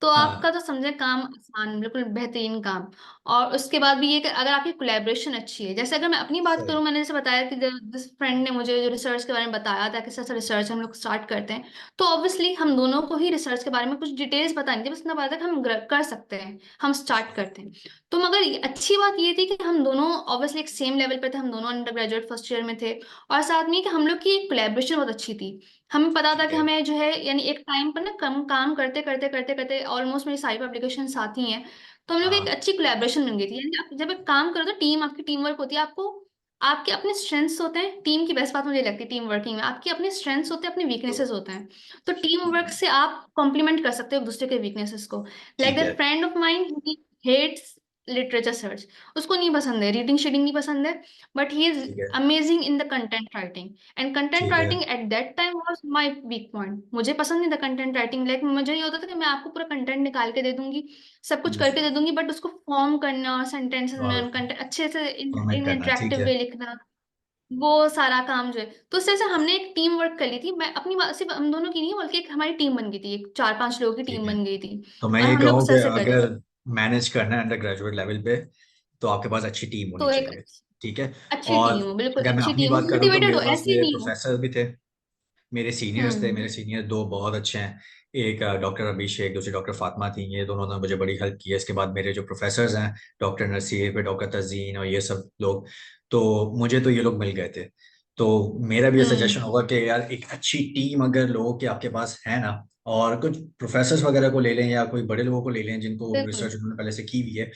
[SPEAKER 2] तो आपका
[SPEAKER 1] हाँ।
[SPEAKER 2] तो समझे काम आसान, बिल्कुल बेहतरीन काम। और उसके बाद भी ये कि अगर आपकी कोलैबोरेशन अच्छी है, जैसे अगर मैं अपनी बात
[SPEAKER 1] सही।
[SPEAKER 2] करूं, मैंने जैसे बताया कि जिस फ्रेंड ने मुझे जो रिसर्च के बारे में बताया था कि सर रिसर्च हम लोग स्टार्ट करते हैं, तो ऑब्वियसली हम दोनों को ही रिसर्च के बारे में कुछ डिटेल्स पता नहीं थी, बस इतना पता था कि हम कर सकते हैं, हम स्टार्ट करते हैं। तो मगर अच्छी बात ये थी कि हम दोनों ऑब्वियसली एक सेम लेवल पे थे, हम दोनों अंडर ग्रेजुएट फर्स्ट ईयर में थे। और साथ में कि हम लोग की एक कोलैबोरेशन बहुत अच्छी थी। हमें पता था
[SPEAKER 1] ठीक
[SPEAKER 2] कि
[SPEAKER 1] है।
[SPEAKER 2] हमें जो है यानी एक टाइम पर ना कम काम करते करते करते करते ऑलमोस्ट मेरी सारी एप्लीकेशन साथ ही हैं, तो हम लोग एक
[SPEAKER 1] हाँ।
[SPEAKER 2] अच्छी कोलैबोरेशन बन गई थी। यानी आप जब एक काम करो तो टीम, आपकी टीम वर्क होती है, आपको आपके अपने स्ट्रेंथ्स होते हैं। टीम की बेस्ट बात मुझे लगती है टीम वर्किंग में, आपके अपने स्ट्रेंथ्स होते हैं, अपने वीकनेसेस होते हैं। तो टीम वर्क से आप कॉम्प्लीमेंट कर सकते हो एक दूसरे के वीकनेसेस को। लाइक
[SPEAKER 1] ठीक
[SPEAKER 2] दैट
[SPEAKER 1] है।
[SPEAKER 2] Friend of mind hates literature search. उसको नहीं पसंद है रीडिंग शीडिंग, नहीं पसंद है, बट ही इज
[SPEAKER 1] ठीक है।
[SPEAKER 2] Amazing in the content writing. And content
[SPEAKER 1] ठीक है।
[SPEAKER 2] Writing at that time was my weak point. मुझे पसंद नहीं था कंटेंट राइटिंग। लाइक मुझे ये होता था कि मैं आपको पूरा कंटेंट निकाल के दे दूंगी, सब कुछ करके दे दूंगी, बट उसको फॉर्म करना और सेंटेंसेस में
[SPEAKER 1] और
[SPEAKER 2] कंटेंट अच्छे से
[SPEAKER 1] कमेंट
[SPEAKER 2] इन
[SPEAKER 1] करना, ठीक
[SPEAKER 2] इंटरेक्टिव
[SPEAKER 1] है।
[SPEAKER 2] वे लिखना, वो सारा काम जो है। तो उससे से हमने एक टीम वर्क कर ली थी। मैं अपनी बात सिर्फ हम दोनों की नहीं, बल्कि एक हमारी टीम बन गई थी, एक 4-5 लोगों की
[SPEAKER 1] ठीक
[SPEAKER 2] टीम
[SPEAKER 1] है।
[SPEAKER 2] बन गई थी।
[SPEAKER 1] तो मैं
[SPEAKER 2] और
[SPEAKER 1] ये
[SPEAKER 2] हम लोग
[SPEAKER 1] कहूँ
[SPEAKER 2] उस
[SPEAKER 1] कि
[SPEAKER 2] तरह से करते थे।
[SPEAKER 1] अगर मैनेज करना है अंडर ग्रेजुएट लेवल पे, तो आपके पास अच्छी टीम होनी
[SPEAKER 2] तो एक
[SPEAKER 1] चाहिए। ठीक है।
[SPEAKER 2] अच्छी
[SPEAKER 1] और
[SPEAKER 2] टीम हो, बिल्कुल
[SPEAKER 1] अगर मैं
[SPEAKER 2] अच्छी
[SPEAKER 1] अपनी
[SPEAKER 2] टीम हो,
[SPEAKER 1] बात करूँ तो
[SPEAKER 2] मोटिवेटेड
[SPEAKER 1] मेरे
[SPEAKER 2] हो,
[SPEAKER 1] पास
[SPEAKER 2] ऐसे ही
[SPEAKER 1] मेरे
[SPEAKER 2] नहीं हो।
[SPEAKER 1] प्रोफेसर भी थे, मेरे सीनियर्स थे। मेरे
[SPEAKER 2] हम्म।
[SPEAKER 1] सीनियर दो बहुत अच्छे हैं। एक डॉक्टर अभिषेक, दूसरी डॉक्टर फातिमा थी। ये दोनों ने मुझे बड़ी हेल्प की है। इसके बाद मेरे जो प्रोफेसर्स हैं, डॉक्टर नसीर पे, डॉक्टर तजीन और ये सब लोग, तो मुझे तो ये लोग मिल गए थे। तो मेरा भी ये सजेशन
[SPEAKER 2] हम्म।
[SPEAKER 1] होगा कि यार एक अच्छी टीम अगर लोगों के आपके पास है ना, और कुछ प्रोफेसर्स वगैरह को ले लें या कोई बड़े लोगों को ले लें जिनको
[SPEAKER 2] बिल्कुल
[SPEAKER 1] रिसर्च उन्होंने पहले से की हुई है,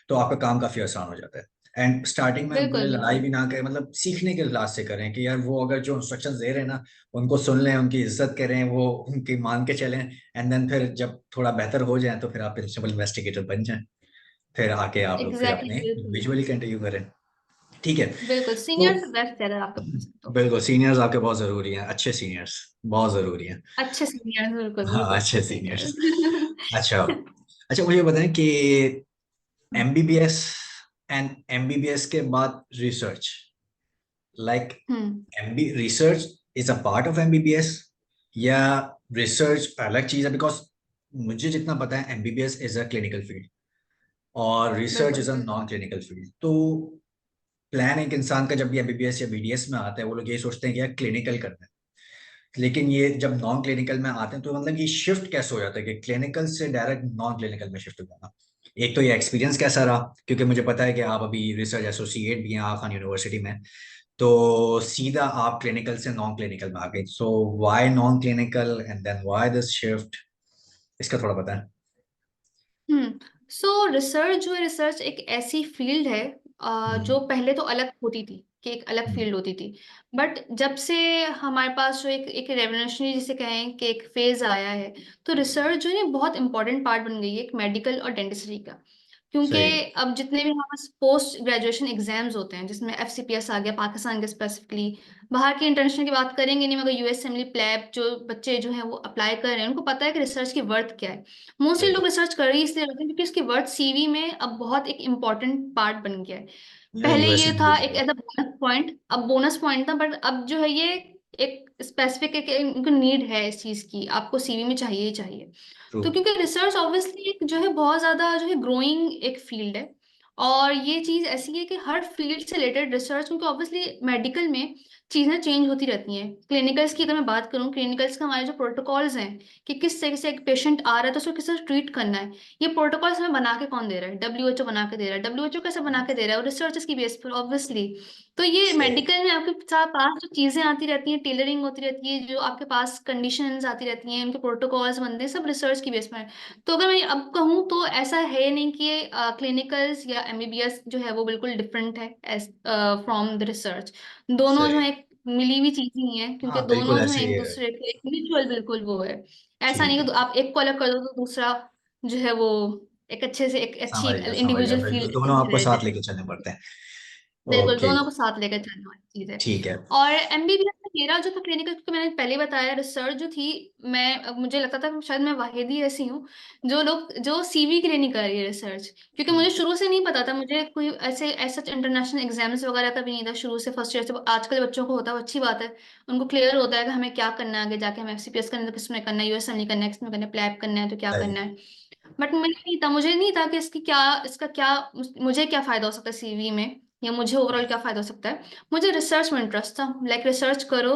[SPEAKER 1] तो आपका काम काफी आसान हो जाता है। एंड स्टार्टिंग में
[SPEAKER 2] बिल्कुल
[SPEAKER 1] भले लड़ाई
[SPEAKER 2] बिल्कुल।
[SPEAKER 1] भी ना करें, मतलब सीखने के लिहाज से करें कि यार वो अगर जो इंस्ट्रक्शंस दे रहे हैं ना, उनको सुन लें, उनकी इज्जत करें, वो उनकी मान के चलें। एंड देन फिर जब थोड़ा बेहतर हो जाए तो फिर आप प्रिंसिपल इन्वेस्टिगेटर बन जाएं। फिर आके आप लोग फिर
[SPEAKER 2] एग्जैक्टली
[SPEAKER 1] अपने
[SPEAKER 2] बिल्कुल।
[SPEAKER 1] विजुअली कंटिन्यू करें। ठीक है।
[SPEAKER 2] बिल्कुल
[SPEAKER 1] तो
[SPEAKER 2] सीनियर से बेस्ट है अगर आपके पास है तो।
[SPEAKER 1] बिल्कुल सीनियर्स आपके बहुत जरूरी हैं, अच्छे सीनियर्स बहुत जरूरी हैं।
[SPEAKER 2] अच्छे सीनियर, बिल्कुल
[SPEAKER 1] हाँ,
[SPEAKER 2] बिल्कुल
[SPEAKER 1] अच्छे
[SPEAKER 2] अच्छे
[SPEAKER 1] सीनियर्स।
[SPEAKER 2] सीनियर।
[SPEAKER 1] अच्छा। अच्छा, मुझे बताएं कि एमबीबीएस एंड एमबीबीएस के बाद research, like
[SPEAKER 2] hmm.
[SPEAKER 1] MB research is a part of MBBS, या रिसर्च अलग चीज है? बिकॉज मुझे जितना पता है MBBS is a clinical field और रिसर्च इज
[SPEAKER 2] बिल्कुल।
[SPEAKER 1] A non clinical field. तो प्लान एक इंसान का जब भी एमबीबीएस या बीडीएस में आता है, वो लोग ये सोचते हैं कि यार क्लिनिकल करना है। लेकिन ये जब नॉन क्लिनिकल में आते हैं तो मतलब ये शिफ्ट कैसे हो जाता है कि क्लिनिकल से डायरेक्ट नॉन क्लिनिकल में शिफ्ट हो जाना? एक तो ये एक्सपीरियंस कैसा रहा, क्योंकि मुझे पता है कि आप अभी रिसर्च एसोसिएट भी हैं आगा खान यूनिवर्सिटी में, तो सीधा आप क्लिनिकल से नॉन क्लिनिकल में आ गए। So why non clinical and then why this shift, इसका थोड़ा पता है?
[SPEAKER 2] हम्म। सो रिसर्च जो है, रिसर्च एक ऐसी फील्ड है
[SPEAKER 1] हम्म।
[SPEAKER 2] जो पहले तो अलग होती थी, कि एक अलग
[SPEAKER 1] हम्म।
[SPEAKER 2] फील्ड होती थी। बट जब से हमारे पास जो एक एक रेवोल्यूशनरी जिसे कहें कि एक फेज आया है, तो रिसर्च जो है बहुत इंपॉर्टेंट पार्ट बन गई है एक मेडिकल और डेंटिस्ट्री का। क्योंकि
[SPEAKER 1] सही।
[SPEAKER 2] अब जितने भी हमारे पास पोस्ट ग्रेजुएशन एग्जाम्स होते हैं, जिसमें एफसीपीएस आ गया पाकिस्तान के स्पेसिफिकली, बाहर के इंटरनेशनल की बात करेंगे नहीं, मगर यूएस असेंबली प्लैब जो बच्चे जो हैं वो अप्लाई कर रहे हैं, उनको पता है कि रिसर्च की वर्थ क्या है। मोस्टली लोग
[SPEAKER 1] सही।
[SPEAKER 2] रिसर्च कर ही इसलिए रहे हैं क्योंकि उसकी वर्थ सीवी में अब बहुत एक इम्पॉर्टेंट पार्ट बन गया है। पहले
[SPEAKER 1] यूएस
[SPEAKER 2] ये
[SPEAKER 1] एमडी
[SPEAKER 2] था
[SPEAKER 1] की
[SPEAKER 2] एक
[SPEAKER 1] बात।
[SPEAKER 2] एज अ बोनस पॉइंट, अब बोनस पॉइंट था, बट अब जो है ये एक स्पेसिफिक एक इनको नीड है इस चीज की, आपको सीवी में चाहिए ही चाहिए।
[SPEAKER 1] ट्रू।
[SPEAKER 2] तो क्योंकि रिसर्च ऑब्वियसली एक जो है बहुत ज्यादा जो है ग्रोइंग एक फील्ड है। और ये चीज ऐसी है कि हर फील्ड से रिलेटेड रिसर्च, क्योंकि ऑब्वियसली मेडिकल में चीजें चेंज होती रहती हैं। क्लिनिकल्स की अगर मैं बात करूं, क्लिनिकल्स का हमारे जो प्रोटोकॉल्स हैं कि किस तरीके से एक पेशेंट आ रहा है तो उसको किस तरह ट्रीट करना है, ये प्रोटोकॉल्स हमें बना के कौन दे रहा है? डब्ल्यूएचओ बना के दे रहा है। डब्ल्यूएचओ कैसे बना के दे रहा है? और रिसर्चर्स की बेस पर ऑब्वियसली। तो ये
[SPEAKER 1] सही।
[SPEAKER 2] मेडिकल में आपके पास जो चीजें आती रहती हैं, टेलरिंग होती रहती है, जो आपके पास कंडीशंस आती रहती हैं, उनके प्रोटोकॉल्स बनते हैं, सब रिसर्च की बेस पर है। तो अगर मैं अब कहूँ तो ऐसा है नहीं कि क्लिनिकल्स या एमबीबीएस जो है वो बिल्कुल डिफरेंट है एज फ्रॉम द रिसर्च। दोनों जो
[SPEAKER 1] सही।
[SPEAKER 2] है एक मिली हुई चीज ही है, क्योंकि
[SPEAKER 1] हाँ, बिल्कुल
[SPEAKER 2] दोनों जो है
[SPEAKER 1] ऐसे ही
[SPEAKER 2] एक
[SPEAKER 1] है।
[SPEAKER 2] दूसरे के म्यूचुअल बिल्कुल वो है। ऐसा
[SPEAKER 1] ठीक
[SPEAKER 2] नहीं
[SPEAKER 1] है।
[SPEAKER 2] कि आप एक को अलग कर दो तो दूसरा जो है वो एक अच्छे से एक अच्छी
[SPEAKER 1] समझ गया,
[SPEAKER 2] इंडिविजुअल
[SPEAKER 1] बिल्कुल
[SPEAKER 2] फील
[SPEAKER 1] दोनों आपको
[SPEAKER 2] रह
[SPEAKER 1] साथ
[SPEAKER 2] जाए।
[SPEAKER 1] लेके चलने पड़ते हैं।
[SPEAKER 2] बिल्कुल,
[SPEAKER 1] ओके,
[SPEAKER 2] दोनों को साथ लेकर चलने वाली चीज है।
[SPEAKER 1] ठीक है।
[SPEAKER 2] और एमबीबीएस में मेरा जो था क्लिनिकल, क्योंकि मैंने पहले ही बताया, रिसर्च जो थी, मुझे लगता था कि शायद मैं वाहिद ही ऐसी हूँ जो सीवी के लिए नहीं कर रही है रिसर्च, क्योंकि मुझे शुरू से नहीं पता था, मुझे कोई ऐसे इंटरनेशनल एग्जाम्स वगैरह का भी नहीं था शुरू से। फर्स्ट ईयर से आजकल बच्चों को होता है, अच्छी बात है, उनको क्लियर होता है कि हमें क्या करना है आगे जाके, हमें एफसीपीएस करना है तो किसमें करना है, यूएसएमएल करना है किसमें करना है, प्लैब करना है तो क्या
[SPEAKER 1] सही।
[SPEAKER 2] करना है। बट मुझे नहीं था कि इसका क्या मुझे क्या फायदा हो सकता है सीवी में, या मुझे ओवरऑल क्या फायदा हो सकता है। मुझे रिसर्च में इंटरेस्ट था, लाइक रिसर्च करो,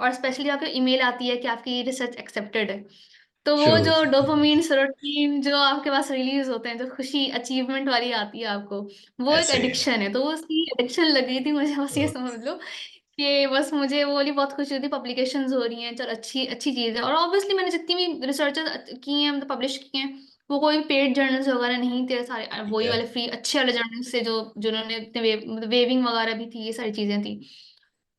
[SPEAKER 2] और स्पेशली अगर ईमेल आती है कि आपकी रिसर्च एक्सेप्टेड है, तो वो
[SPEAKER 1] ट्रू।
[SPEAKER 2] जो डोपामीन सेरोटोनिन जो आपके पास रिलीज होते हैं, जो खुशी अचीवमेंट वाली आती है आपको, वो एक
[SPEAKER 1] ऐसे ही है।
[SPEAKER 2] एडिक्शन है। तो वो उसकी एडिक्शन लग गई थी मुझे, बस ये समझ लो कि बस मुझे वो वाली बहुत खुशी होती है, पब्लिकेशंस हो रही हैं, चल अच्छी अच्छी चीज़ है। और ऑब्वियसली मैंने जितनी भी रिसर्चेस की हैं, मतलब पब्लिश की हैं, वो कोई पेड जर्नल्स वगैरह नहीं थे सारे,
[SPEAKER 1] ठीक
[SPEAKER 2] वही
[SPEAKER 1] है।
[SPEAKER 2] वाले फ्री अच्छे वाले जर्नल्स थे जो जिन्होंने इतने वेविंग वगैरह भी थी, ये सारी चीज़ें थी।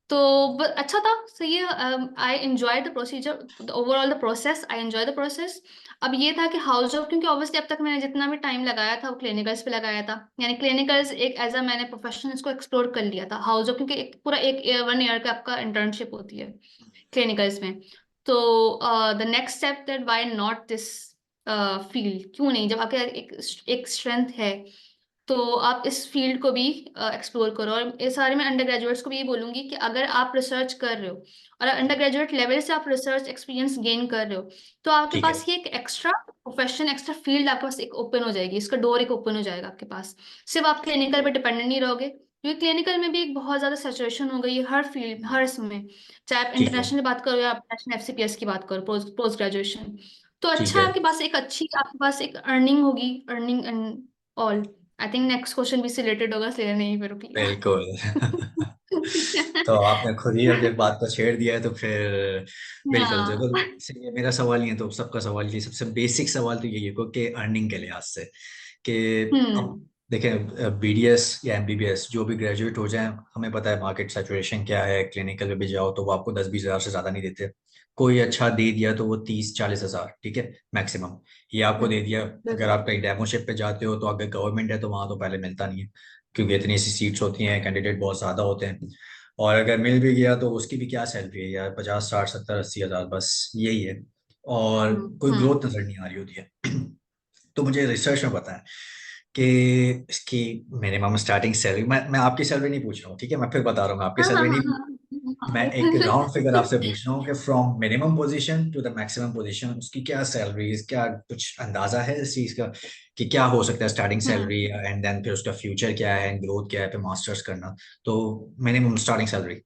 [SPEAKER 2] तो अच्छा था, सही है। I enjoy the procedure, overall the process, I enjoy the process. अब ये था कि हाउस जॉब, क्योंकि ऑब्वियसली अब तक मैंने जितना भी टाइम लगाया था वो क्लिनिकल्स पे लगाया था, यानी क्लिनिकल्स एक एज अ मैंने प्रोफेशन इसको एक्सप्लोर कर लिया था। हाउस जॉब क्योंकि एक पूरा एक 1 ईयर का आपका इंटर्नशिप होती है क्लिनिकल्स में। तो the next step that why not this field, क्यों नहीं, जब आपके एक स्ट्रेंथ है तो आप इस फील्ड को भी एक्सप्लोर करो। और इस सारे में अंडर ग्रेजुएट्स को भी ये बोलूंगी कि अगर आप रिसर्च कर रहे हो और अंडर ग्रेजुएट लेवल से आप रिसर्च एक्सपीरियंस गेन कर रहे हो, तो आपके
[SPEAKER 1] ठीक है।
[SPEAKER 2] पास ये एक एक्स्ट्रा प्रोफेशन, एक्स्ट्रा फील्ड आपके पास एक ओपन हो जाएगी, इसका डोर एक ओपन हो जाएगा आपके पास। सिर्फ आप क्लिनिकल पे डिपेंडेंट नहीं रहोगे, क्योंकि क्लिनिकल में भी एक बहुत ज्यादा सैचुरेशन हो गई है हर फील्ड, हर इसमें, चाहे आप
[SPEAKER 1] ठीक है।
[SPEAKER 2] इंटरनेशनल बात करो या आप नेशनल एफसीपीएस की बात करो, पोस्ट ग्रेजुएशन। तो
[SPEAKER 1] ठीक
[SPEAKER 2] अच्छा,
[SPEAKER 1] है।
[SPEAKER 2] आपके पास एक अर्निंग होगी, earning and all. I think next question भी इससे रिलेटेड होगा, इसलिए नहीं पे रुक लिया।
[SPEAKER 1] बिल्कुल। तो आपने खुद ही अगर बात को छेड़ दिया है तो फिर बिल्कुल, देखो,
[SPEAKER 2] हाँ।
[SPEAKER 1] ये मेरा सवाल नहीं है तो सबका सवाल, ये सबसे बेसिक सवाल तो यही है कि अर्निंग के लिहाज से, कि अब
[SPEAKER 2] हम्म।
[SPEAKER 1] देखें, बीडीएस या एमबीबीएस जो भी ग्रेजुएट हो जाए, हमें पता है मार्केट सैचुरेशन क्या है। क्लिनिकल में भी जाओ तो वो आपको 10-20 हज़ार से ज़्यादा नहीं देते। कोई अच्छा दे दिया तो वो 30-40 हज़ार, ठीक है, मैक्सिमम ये आपको दे दिया। अगर
[SPEAKER 2] बिल्कुल।
[SPEAKER 1] आप कहीं डेमोशिप पे जाते हो तो अगर गवर्नमेंट है तो वहाँ तो पहले मिलता नहीं है, क्योंकि इतनी सी सीट्स होती हैं, कैंडिडेट बहुत ज़्यादा होते हैं। और अगर मिल भी गया तो उसकी भी क्या सैलरी है यार, 50-60-70-80 हज़ार, बस यही है। और कोई
[SPEAKER 2] हम्म।
[SPEAKER 1] ग्रोथ नजर नहीं आ रही होती है। तो मुझे रिसर्च में पता है कि इसकी मिनिमम स्टार्टिंग सैलरी, मैं आपकी सैलरी नहीं पूछ रहा हूँ, ठीक है, मैं फिर बता रहा हूँ, मैं आपकी
[SPEAKER 2] हाँ हाँ
[SPEAKER 1] सैलरी नहीं,
[SPEAKER 2] हाँ
[SPEAKER 1] मैं
[SPEAKER 2] हाँ
[SPEAKER 1] एक राउंड फिगर आपसे
[SPEAKER 2] हाँ।
[SPEAKER 1] पूछ रहा हूँ कि from minimum position to the maximum position उसकी क्या सैलरी, क्या कुछ अंदाजा है इस चीज का कि क्या हो सकता है starting
[SPEAKER 2] hmm.
[SPEAKER 1] Salary, and then फिर उसका फ्यूचर क्या है, ग्रोथ क्या है, फिर मास्टर्स करना। तो मिनिमम स्टार्टिंग सैलरी,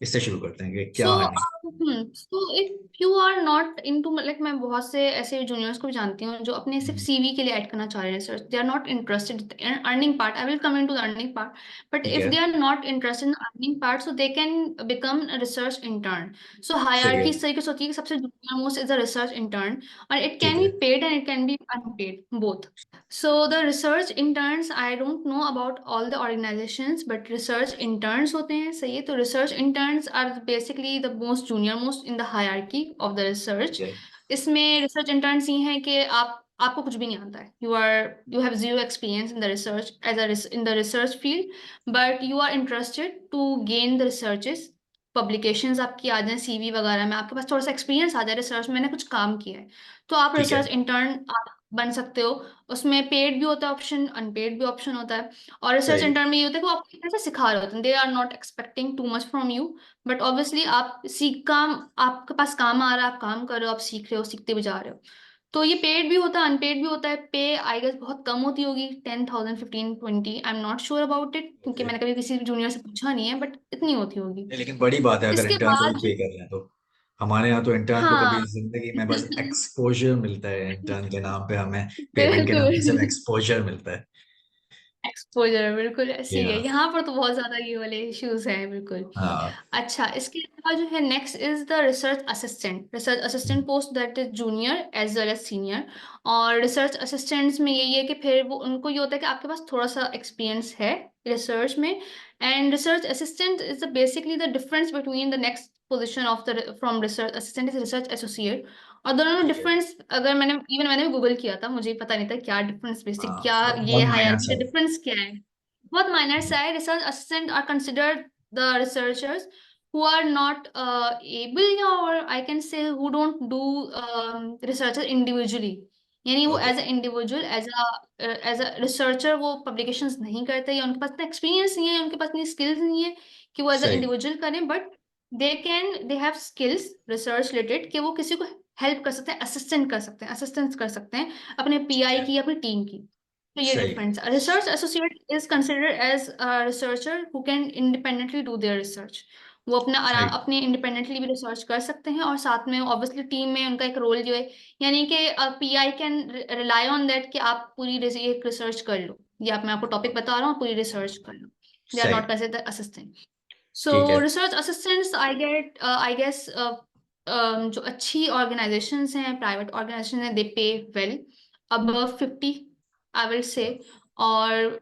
[SPEAKER 1] इससे शुरू करते हैं कि क्या
[SPEAKER 2] so
[SPEAKER 1] earning.
[SPEAKER 2] So if you are not into, like मैं बहुत से ऐसे जूनियर्स को भी जानती हूँ जो अपने सिर्फ सीवी के लिए ऐड करना चाह रहे हैं sir, they are not interested in earning part. I will come into the earning part, but
[SPEAKER 1] ठीक
[SPEAKER 2] इफ
[SPEAKER 1] है।
[SPEAKER 2] They are not interested in earning part, so they can become research intern. So
[SPEAKER 1] सही है।
[SPEAKER 2] Hierarchy इस तरीके से होती है कि सबसे junior most is a research intern, और इट
[SPEAKER 1] ठीक
[SPEAKER 2] कैन बी
[SPEAKER 1] है।
[SPEAKER 2] Paid and it can be unpaid, both. So the research interns, I don't know about all the organizations, but research interns होते हैं, सही है। तो research interns are basically the most junior most in the hierarchy of the
[SPEAKER 1] ठीक
[SPEAKER 2] research.
[SPEAKER 1] है।
[SPEAKER 2] इसमें research interns ये हैं कि आपको कुछ भी नहीं आता है, you have zero experience in the research in the research field, but you are interested to gain the researches, publications आपकी आ जाए सीवी वगैरह में, आपके पास थोड़ा सा एक्सपीरियंस आ जाए रिसर्च में, मैंने कुछ काम किया है, तो आप
[SPEAKER 1] ठीक है।
[SPEAKER 2] रिसर्च इंटर्न आप बन सकते हो। उसमें पेड भी होता है ऑप्शन, अनपेड भी ऑप्शन होता है। और रिसर्च
[SPEAKER 1] सही।
[SPEAKER 2] इंटर्न में ये होता है कि वो आपको एक तरह से सिखा रहे होते हैं, they are not expecting too much from you, but obviously आप सीख काम, आपके पास काम आ रहा है, आप काम कर रहे हो, आप सीख रहे हो, सीखते भी जा रहे हो। तो ये पेड भी होता है, अनपेड भी होता है। पे आई गेस बहुत कम होती होगी, 10,000, 15, 20, आई am not sure about it, क्योंकि
[SPEAKER 1] ओके।
[SPEAKER 2] मैंने कभी किसी जूनियर से पूछा नहीं है, बट इतनी होती होगी।
[SPEAKER 1] लेकिन बड़ी बात है अगर
[SPEAKER 2] इसके
[SPEAKER 1] इंटर्न को भी
[SPEAKER 2] बाद
[SPEAKER 1] पे कर रहे हैं तो। हमारे यहाँ तो इंटर्न को कभी
[SPEAKER 2] हाँ।
[SPEAKER 1] जिंदगी में बस एक्सपोजर मिलता है, इंटर्न के नाम पे हमें, पेमेंट के नाम पे सिर्फ
[SPEAKER 2] बिल्कुल।
[SPEAKER 1] एक्सपोजर मिलता है।
[SPEAKER 2] एक्सपोजर बिल्कुल ऐसी है,
[SPEAKER 1] या।
[SPEAKER 2] यहाँ पर तो बहुत ज्यादा ये वाले इश्यूज हैं, बिल्कुल।
[SPEAKER 1] हाँ।
[SPEAKER 2] अच्छा, इसके अलावा जो है next is the research assistant. Research assistant post that is junior as well as senior. और रिसर्च असिस्टेंट्स में यही है कि फिर वो उनको ये होता है कि आपके पास थोड़ा सा एक्सपीरियंस है रिसर्च में, and research assistant is basically the difference between the next position of the from research assistant is research associate. और दोनों में
[SPEAKER 1] ठीक है।
[SPEAKER 2] डिफरेंस, अगर मैंने भी गूगल किया था, मुझे पता नहीं था क्या डिफरेंस, बेसिक
[SPEAKER 1] हाँ,
[SPEAKER 2] क्या ये
[SPEAKER 1] बहुत माइनर
[SPEAKER 2] हायरार्की
[SPEAKER 1] सा
[SPEAKER 2] का
[SPEAKER 1] है।
[SPEAKER 2] डिफरेंस क्या है। बहुत माइनर सा है। Research assistant are considered the researchers who are not able, or I can say who don't do research individually, यानी वो
[SPEAKER 1] okay,
[SPEAKER 2] as a individual, as a researcher वो पब्लिकेशंस नहीं करते, या उनके पास इतना एक्सपीरियंस नहीं है, उनके पास इतनी स्किल्स नहीं है कि वो एज अ
[SPEAKER 1] सही।
[SPEAKER 2] इंडिविजुअल करें, but they have skills research related कि वो किसी को हेल्प कर सकते हैं, असिस्टेंट कर सकते हैं, असिस्टेंस कर सकते हैं अपने
[SPEAKER 1] ठीक
[SPEAKER 2] पीआई
[SPEAKER 1] है।
[SPEAKER 2] की या अपनी टीम की। तो ये
[SPEAKER 1] सही।
[SPEAKER 2] Difference, research associate is considered as a researcher who can independently do their research. वो अपना आराम
[SPEAKER 1] सही।
[SPEAKER 2] अपने इंडिपेंडेंटली भी रिसर्च कर सकते हैं, और साथ में ऑब्वियसली टीम में उनका एक रोल जो है, यानी कि pi can rely on that कि आप पूरी एक रिसर्च कर लो, या मैं आपको टॉपिक बता रहा हूँ, पूरी रिसर्च कर लो। दे आर
[SPEAKER 1] सही।
[SPEAKER 2] Not considered assistant.
[SPEAKER 1] ठीक
[SPEAKER 2] सो
[SPEAKER 1] है।
[SPEAKER 2] रिसर्च असिस्टेंट्स आई गेस जो अच्छी ऑर्गेनाइजेशंस हैं, प्राइवेट ऑर्गेनाइजेशन हैं, दे पे well above 50, I will say. और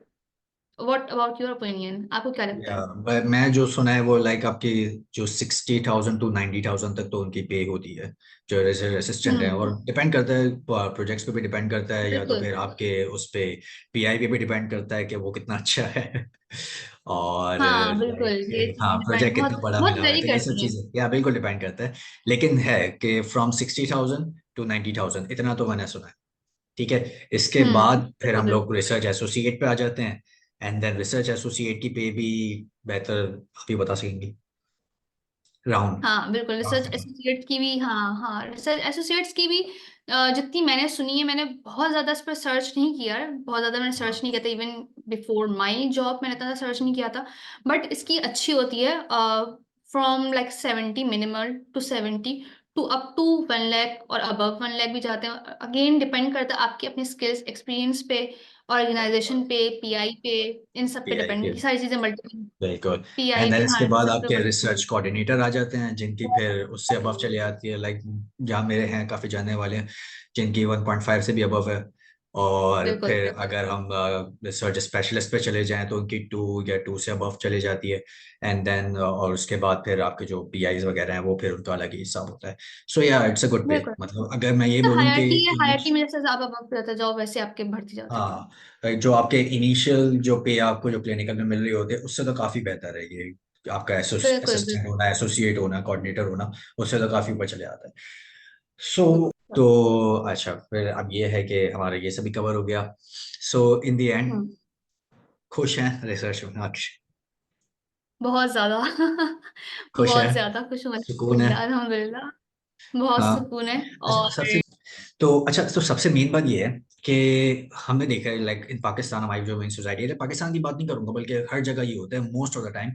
[SPEAKER 2] व्हाट अबाउट योर ओपिनियन, आपको क्या लगता
[SPEAKER 1] या
[SPEAKER 2] है?
[SPEAKER 1] मैं जो सुना है वो लाइक आपकी जो 60,000 to 90,000 तक तो उनकी पे होती है, जो रिसर्च असिस्टेंट है। और
[SPEAKER 2] हम्म।
[SPEAKER 1] डिपेंड करता है, प्रोजेक्ट्स पे भी डिपेंड करता है, या तो
[SPEAKER 2] बिल्कुल।
[SPEAKER 1] फिर आपके उस पे पीआई पे भी डिपेंड करता है कि वो कितना अच्छा है। और
[SPEAKER 2] हाँ बिल्कुल, ये
[SPEAKER 1] लाइक
[SPEAKER 2] चीज
[SPEAKER 1] हाँ,
[SPEAKER 2] डिपेंड
[SPEAKER 1] प्रोजेक्ट कितना
[SPEAKER 2] बहुत
[SPEAKER 1] बड़ा
[SPEAKER 2] बहुत
[SPEAKER 1] मिला हुआ है,
[SPEAKER 2] वेरी
[SPEAKER 1] तो ये सब
[SPEAKER 2] करती है।
[SPEAKER 1] चीजें या बिल्कुल डिपेंड करता है। लेकिन है कि फ्रॉम 60,000 to 90,000 इतना तो मैंने सुना है। ठीक है। इसके बाद फिर
[SPEAKER 2] बिल्कुल
[SPEAKER 1] हम
[SPEAKER 2] बिल्कुल।
[SPEAKER 1] लोग रिसर्च एसोसिएट पे आ जाते हैं। एंड देन रिसर्च एसोसिएट की पे भी बेहतर आप ही बता सकेंगी। राउंड
[SPEAKER 2] हाँ बिल्कुल,
[SPEAKER 1] राउंड
[SPEAKER 2] रिसर्च
[SPEAKER 1] फिगर।
[SPEAKER 2] एसोसिएट की भी, हाँ हाँ, रिसर्च एसोसिएट्स की भी जितनी मैंने सुनी है, मैंने बहुत ज़्यादा इस पर सर्च नहीं किया है, बहुत ज़्यादा मैंने सर्च
[SPEAKER 1] हाँ,
[SPEAKER 2] नहीं किया था, इवन बिफोर माई जॉब मैंने इतना सर्च नहीं किया था। बट इसकी अच्छी होती है, from like 70 minimal to 70 to up to 1 lakh, और अबव 1 लाख भी जाते हैं। अगेन डिपेंड करता है आपकी अपनी स्किल्स एक्सपीरियंस पे, ऑर्गेनाइजेशन पे, पीआई पे, इन सब पे
[SPEAKER 1] पीआई
[SPEAKER 2] डिपेंड,
[SPEAKER 1] के।
[SPEAKER 2] ये सारी चीज़ें मल्टीपल।
[SPEAKER 1] बिल्कुल। एंड
[SPEAKER 2] पीआई
[SPEAKER 1] देन
[SPEAKER 2] पे,
[SPEAKER 1] इसके
[SPEAKER 2] हाँ, इन
[SPEAKER 1] बाद
[SPEAKER 2] सब पे
[SPEAKER 1] आपके
[SPEAKER 2] मल्टीपल।
[SPEAKER 1] रिसर्च कोऑर्डिनेटर आ जाते हैं, जिनकी फिर उससे अबव चले आती है, लाइक जहाँ मेरे हैं काफी जानने वाले हैं जिनकी 1.5 से भी अबव है। और
[SPEAKER 2] बिल्कुल।
[SPEAKER 1] फिर अगर हम रिसर्च स्पेशलिस्ट पे चले जाएं तो उनकी 2 से अबव चले जाती है। एंड देन और उसके बाद फिर आपके जो पीआईज वगैरह हैं वो फिर उनका अलग ही हिसाब होता है। सो या इट्स अ गुड पे।
[SPEAKER 2] बिल्कुल,
[SPEAKER 1] मतलब अगर मैं ये
[SPEAKER 2] तो
[SPEAKER 1] बोलूँ कि
[SPEAKER 2] हायरार्की है, हायरार्की में जैसे आप वक्त रहता जाओ, वैसे आपके बढ़ती जाती है।
[SPEAKER 1] हाँ, जो आपके इनिशियल जो पे आपको जो क्लिनिकल में मिल रही होती है उससे तो काफी बेहतर है ये। आपका
[SPEAKER 2] बिल्कुल
[SPEAKER 1] असिस्टेंट
[SPEAKER 2] बिल्कुल
[SPEAKER 1] होना, एसोसिएट होना, कोऑर्डिनेटर होना, उससे तो काफी ऊपर चले जाता है। सो
[SPEAKER 2] बिल्कुल।
[SPEAKER 1] तो अच्छा, फिर अब ये है कि हमारा ये सभी कवर हो गया। सो इन द एंड
[SPEAKER 2] हम्म।
[SPEAKER 1] खुश हैं रिसर्च में आज?
[SPEAKER 2] बहुत ज्यादा।
[SPEAKER 1] खुश है?
[SPEAKER 2] बहुत ज्यादा खुश हूँ,
[SPEAKER 1] सुकून है?
[SPEAKER 2] अल्हम्दुलिल्लाह अल्हम्दुलिल्लाह। बहुत
[SPEAKER 1] हाँ।
[SPEAKER 2] सुकून है।
[SPEAKER 1] अच्छा,
[SPEAKER 2] और
[SPEAKER 1] सबसे तो अच्छा, तो सबसे मेन बात ये है कि हमने देखा है लाइक इन पाकिस्तान, हमारी जो मेन सोसाइटी है, पाकिस्तान की बात नहीं करूंगा बल्कि हर जगह ये होता है मोस्ट ऑफ द टाइम।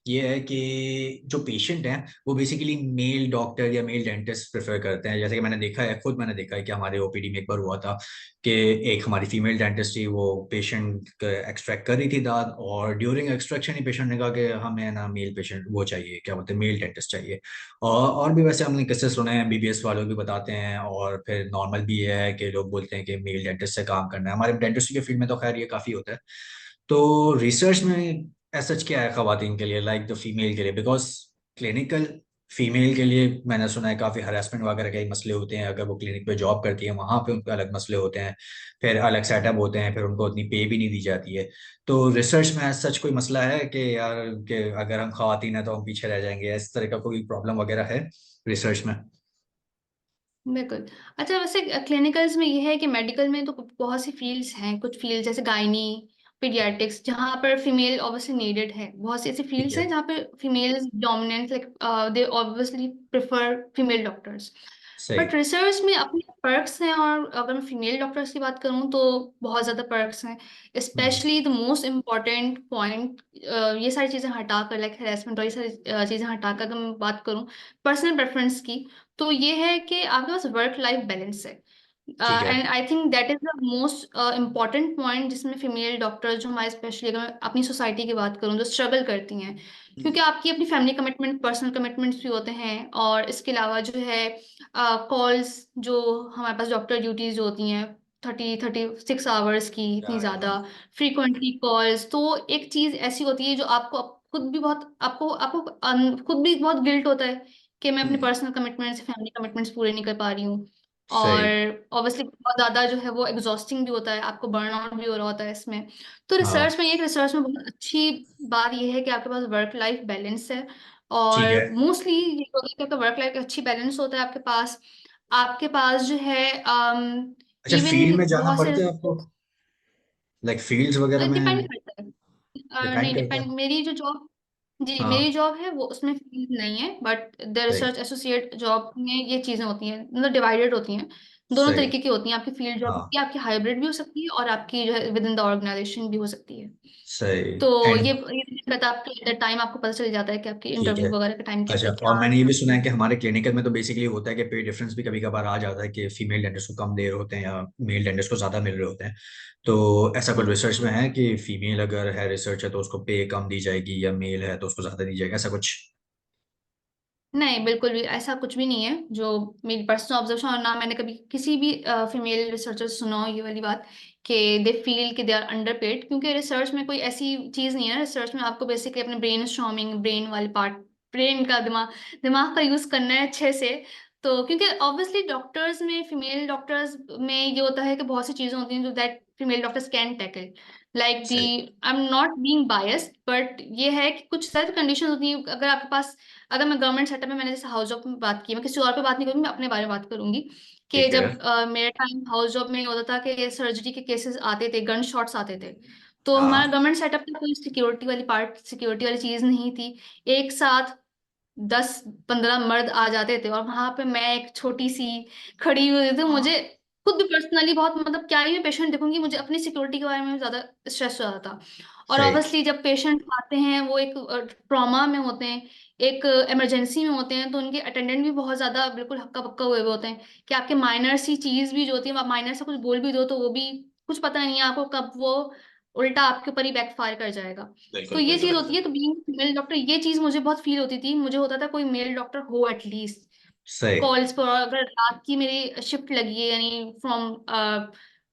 [SPEAKER 1] ये है कि जो पेशेंट हैं वो बेसिकली मेल डॉक्टर या मेल डेंटिस्ट प्रेफर करते हैं। जैसे कि मैंने देखा है, खुद मैंने देखा है कि हमारे ओपीडी में एक बार हुआ था कि एक हमारी फीमेल डेंटिस्ट थी, वो पेशेंट एक्सट्रैक्ट कर रही थी दांत, और ड्यूरिंग एक्सट्रैक्शन ही पेशेंट ने कहा कि हमें ना मेल पेशेंट वो चाहिए, क्या बोलते हैं, मेल डेंटिस्ट चाहिए। और भी वैसे हमने किस्से सुने हैं, एमबीबीएस वालों भी बताते हैं, और फिर नॉर्मल भी ये है कि लोग बोलते हैं कि मेल डेंटिस्ट से काम करना है। हमारे डेंटिस्ट के फील्ड में तो खैर ये काफ़ी होता है। तो रिसर्च में सच क्या है खवातीन के लिए, लाइक द फीमेल के लिए? बिकॉज क्लिनिकल फीमेल के लिए मैंने सुना है काफ़ी हरासमेंट वगैरह के ही मसले होते हैं। अगर वो क्लिनिक पे जॉब करती है वहाँ पे उनके अलग मसले होते हैं, फिर अलग सेटअप होते हैं, फिर उनको उतनी पे भी नहीं दी जाती है। तो रिसर्च में सच कोई मसला है कि यार कि अगर हम खवातीन हैं तो हम पीछे रह जाएंगे, इस तरह का कोई प्रॉब्लम वगैरह है रिसर्च में?
[SPEAKER 2] बिल्कुल। अच्छा, वैसे क्लिनिकल्स में ये है कि मेडिकल में तो बहुत सी फील्ड्स हैं, कुछ फील्ड जैसे गायनी, पीडियाट्रिक्स, जहाँ पर फीमेल ऑब्वियसली नीडेड है। बहुत सी ऐसी
[SPEAKER 1] ठीक
[SPEAKER 2] फील्ड्स
[SPEAKER 1] है।
[SPEAKER 2] हैं जहाँ पे females dominant, like they obviously prefer female doctors.
[SPEAKER 1] सही।
[SPEAKER 2] बट रिसर्च में अपने पर्क्स हैं, और अगर मैं फीमेल डॉक्टर्स की बात करूँ तो बहुत ज़्यादा पर्क्स हैं।
[SPEAKER 1] Hmm.
[SPEAKER 2] Specially the most important point, ये सारी चीज़ें हटाकर, लाइक हेरासमेंट और ये सारी चीज़ें हटाकर अगर मैं बात करूँ पर्सनल प्रेफरेंस की, तो ये है कि आपके पास वर्क लाइफ बैलेंस है।
[SPEAKER 1] ठीक है।
[SPEAKER 2] And I think that is the most important point, जिसमें फीमेल डॉक्टर्स जो हमारे, स्पेशली अगर मैं अपनी सोसाइटी की बात करूँ, जो स्ट्रगल करती हैं, क्योंकि आपकी अपनी फैमिली कमिटमेंट, पर्सनल कमिटमेंट्स भी होते हैं, और इसके अलावा जो है कॉल्स, जो हमारे पास डॉक्टर ड्यूटीज होती हैं 36 आवर्स की, इतनी
[SPEAKER 1] या
[SPEAKER 2] ज़्यादा फ्रीक्वेंटली कॉल्स, तो एक चीज़ ऐसी होती है जो आपको खुद भी बहुत, आपको आपको खुद भी बहुत गिल्ट होता है कि मैं अपने
[SPEAKER 1] हम्म,
[SPEAKER 2] पर्सनल कमिटमेंट्स, फैमिली कमिटमेंट्स पूरे नहीं कर पा रही हूँ। और
[SPEAKER 1] सही।
[SPEAKER 2] ऑब्वियसली बहुत ज़्यादा जो है वो एग्जॉस्टिंग भी होता है, आपको बर्नआउट भी हो रहा होता है इसमें। तो
[SPEAKER 1] हाँ,
[SPEAKER 2] रिसर्च में बहुत अच्छी बात ये है कि आपके पास वर्क लाइफ बैलेंस है।
[SPEAKER 1] ठीक है।
[SPEAKER 2] और मोस्टली ये होता है कि आपका वर्क लाइफ अच्छी बैलेंस होता है आपके पास जो है
[SPEAKER 1] अच्छा,
[SPEAKER 2] इवन
[SPEAKER 1] फील्ड में जाना
[SPEAKER 2] बहुत से
[SPEAKER 1] पड़ता है आपको, लाइक फील्ड्स वगैरह
[SPEAKER 2] डिपेंड
[SPEAKER 1] में?
[SPEAKER 2] करता है।
[SPEAKER 1] डिपेंड
[SPEAKER 2] नहीं,
[SPEAKER 1] करता है।
[SPEAKER 2] डिपेंड, मेरी जो जॉब, जी
[SPEAKER 1] हाँ,
[SPEAKER 2] मेरी जॉब है वो उसमें फील्ड नहीं है, बट द
[SPEAKER 1] सही,
[SPEAKER 2] रिसर्च एसोसिएट जॉब में ये चीजें होती हैं, मतलब डिवाइडेड होती हैं। दोनों
[SPEAKER 1] सही।
[SPEAKER 2] तरीके की होती हैं, आपकी फील्ड जॉब
[SPEAKER 1] हाँ,
[SPEAKER 2] होती है, आपकी हाइब्रिड भी हो सकती है, और आपकी जो है विद इन द ऑर्गेनाइजेशन भी हो सकती है।
[SPEAKER 1] सही।
[SPEAKER 2] तो
[SPEAKER 1] एंड
[SPEAKER 2] ये पता आपके एट द टाइम आपको पता चल जाता है कि आपकी
[SPEAKER 1] ठीक है।
[SPEAKER 2] इंटरव्यू वगैरह के टाइम
[SPEAKER 1] अच्छा,
[SPEAKER 2] पे
[SPEAKER 1] और
[SPEAKER 2] क्या
[SPEAKER 1] मैंने ये भी सुना है
[SPEAKER 2] आपकी।
[SPEAKER 1] कि हमारे क्लिनिकल में तो बेसिकली होता है कि पे डिफरेंस भी कभी कभार आ जाता है कि फीमेल डेंटिस्ट को कम दे रहे होते हैं या मेल डेंटिस्ट को ज्यादा मिल रहे होते हैं। तो ऐसा कुछ रिसर्च में है कि फीमेल अगर है रिसर्च है तो उसको पे कम दी जाएगी, या मेल है तो उसको ज्यादा दी जाएगी, ऐसा कुछ?
[SPEAKER 2] नहीं, बिल्कुल भी ऐसा कुछ भी नहीं है, जो मेरी पर्सनल ऑब्जर्वेशन, और ना मैंने कभी किसी भी फीमेल रिसर्चर से सुना हो ये वाली बात कि दे फील कि दे आर अंडर पेड। क्योंकि रिसर्च में कोई ऐसी चीज़ नहीं है। रिसर्च में आपको बेसिकली अपने ब्रेन स्टॉर्मिंग, ब्रेन वाले पार्ट, ब्रेन का दिमाग दिमाग का यूज़ करना है अच्छे से। तो क्योंकि ऑब्वियसली डॉक्टर्स में, फीमेल डॉक्टर्स में ये होता है कि बहुत सी चीज़ें होती हैं जो that female doctors can tackle, like the,
[SPEAKER 1] सही।
[SPEAKER 2] I am not being biased, but ये है कि कुछ सेल्फ कंडीशन होती हैं। अगर आपके पास, अगर मैं गवर्नमेंट सेटअप में, मैंने जैसे हाउस जॉब में बात की, मैं किसी और पे बात नहीं करूंगी, मैं अपने बारे में बात करूंगी कि
[SPEAKER 1] ठीक है।
[SPEAKER 2] जब मेरे टाइम हाउस जॉब में होता था कि सर्जरी के केसेस आते थे, गन शॉट्स आते थे, तो हमारा
[SPEAKER 1] हाँ,
[SPEAKER 2] गवर्नमेंट सेटअप में कोई सिक्योरिटी वाली चीज नहीं थी। एक साथ 10-15 मर्द आ जाते थे, और वहां पे मैं एक छोटी सी खड़ी हुई थी। मुझे
[SPEAKER 1] हाँ,
[SPEAKER 2] खुद भी पर्सनली बहुत, मतलब क्या ही मैं पेशेंट देखूंगी, मुझे अपनी सिक्योरिटी के बारे में ज्यादा स्ट्रेस हो जाता था। और
[SPEAKER 1] सही।
[SPEAKER 2] ऑब्वियसली जब पेशेंट आते हैं वो एक ट्रॉमा में होते हैं, एक इमरजेंसी में होते हैं, तो उनके अटेंडेंट भी बहुत ज्यादा बिल्कुल हक्का बक्का हुए हुए होते हैं कि आपके माइनर सी चीज भी जो होती है, आप माइनर से कुछ बोल भी दो तो वो भी कुछ पता नहीं है आपको कब वो उल्टा आपके ऊपर ही बैकफायर कर जाएगा। तो
[SPEAKER 1] बिल्कुल,
[SPEAKER 2] ये चीज
[SPEAKER 1] बिल्कुल।
[SPEAKER 2] होती है। तो बीइंग फीमेल डॉक्टर ये चीज मुझे बहुत फील होती थी, मुझे होता था कोई मेल डॉक्टर हो एटलीस्ट
[SPEAKER 1] सही।
[SPEAKER 2] कॉल्स पर। अगर रात की मेरी शिफ्ट लगी है, यानी फ्रॉम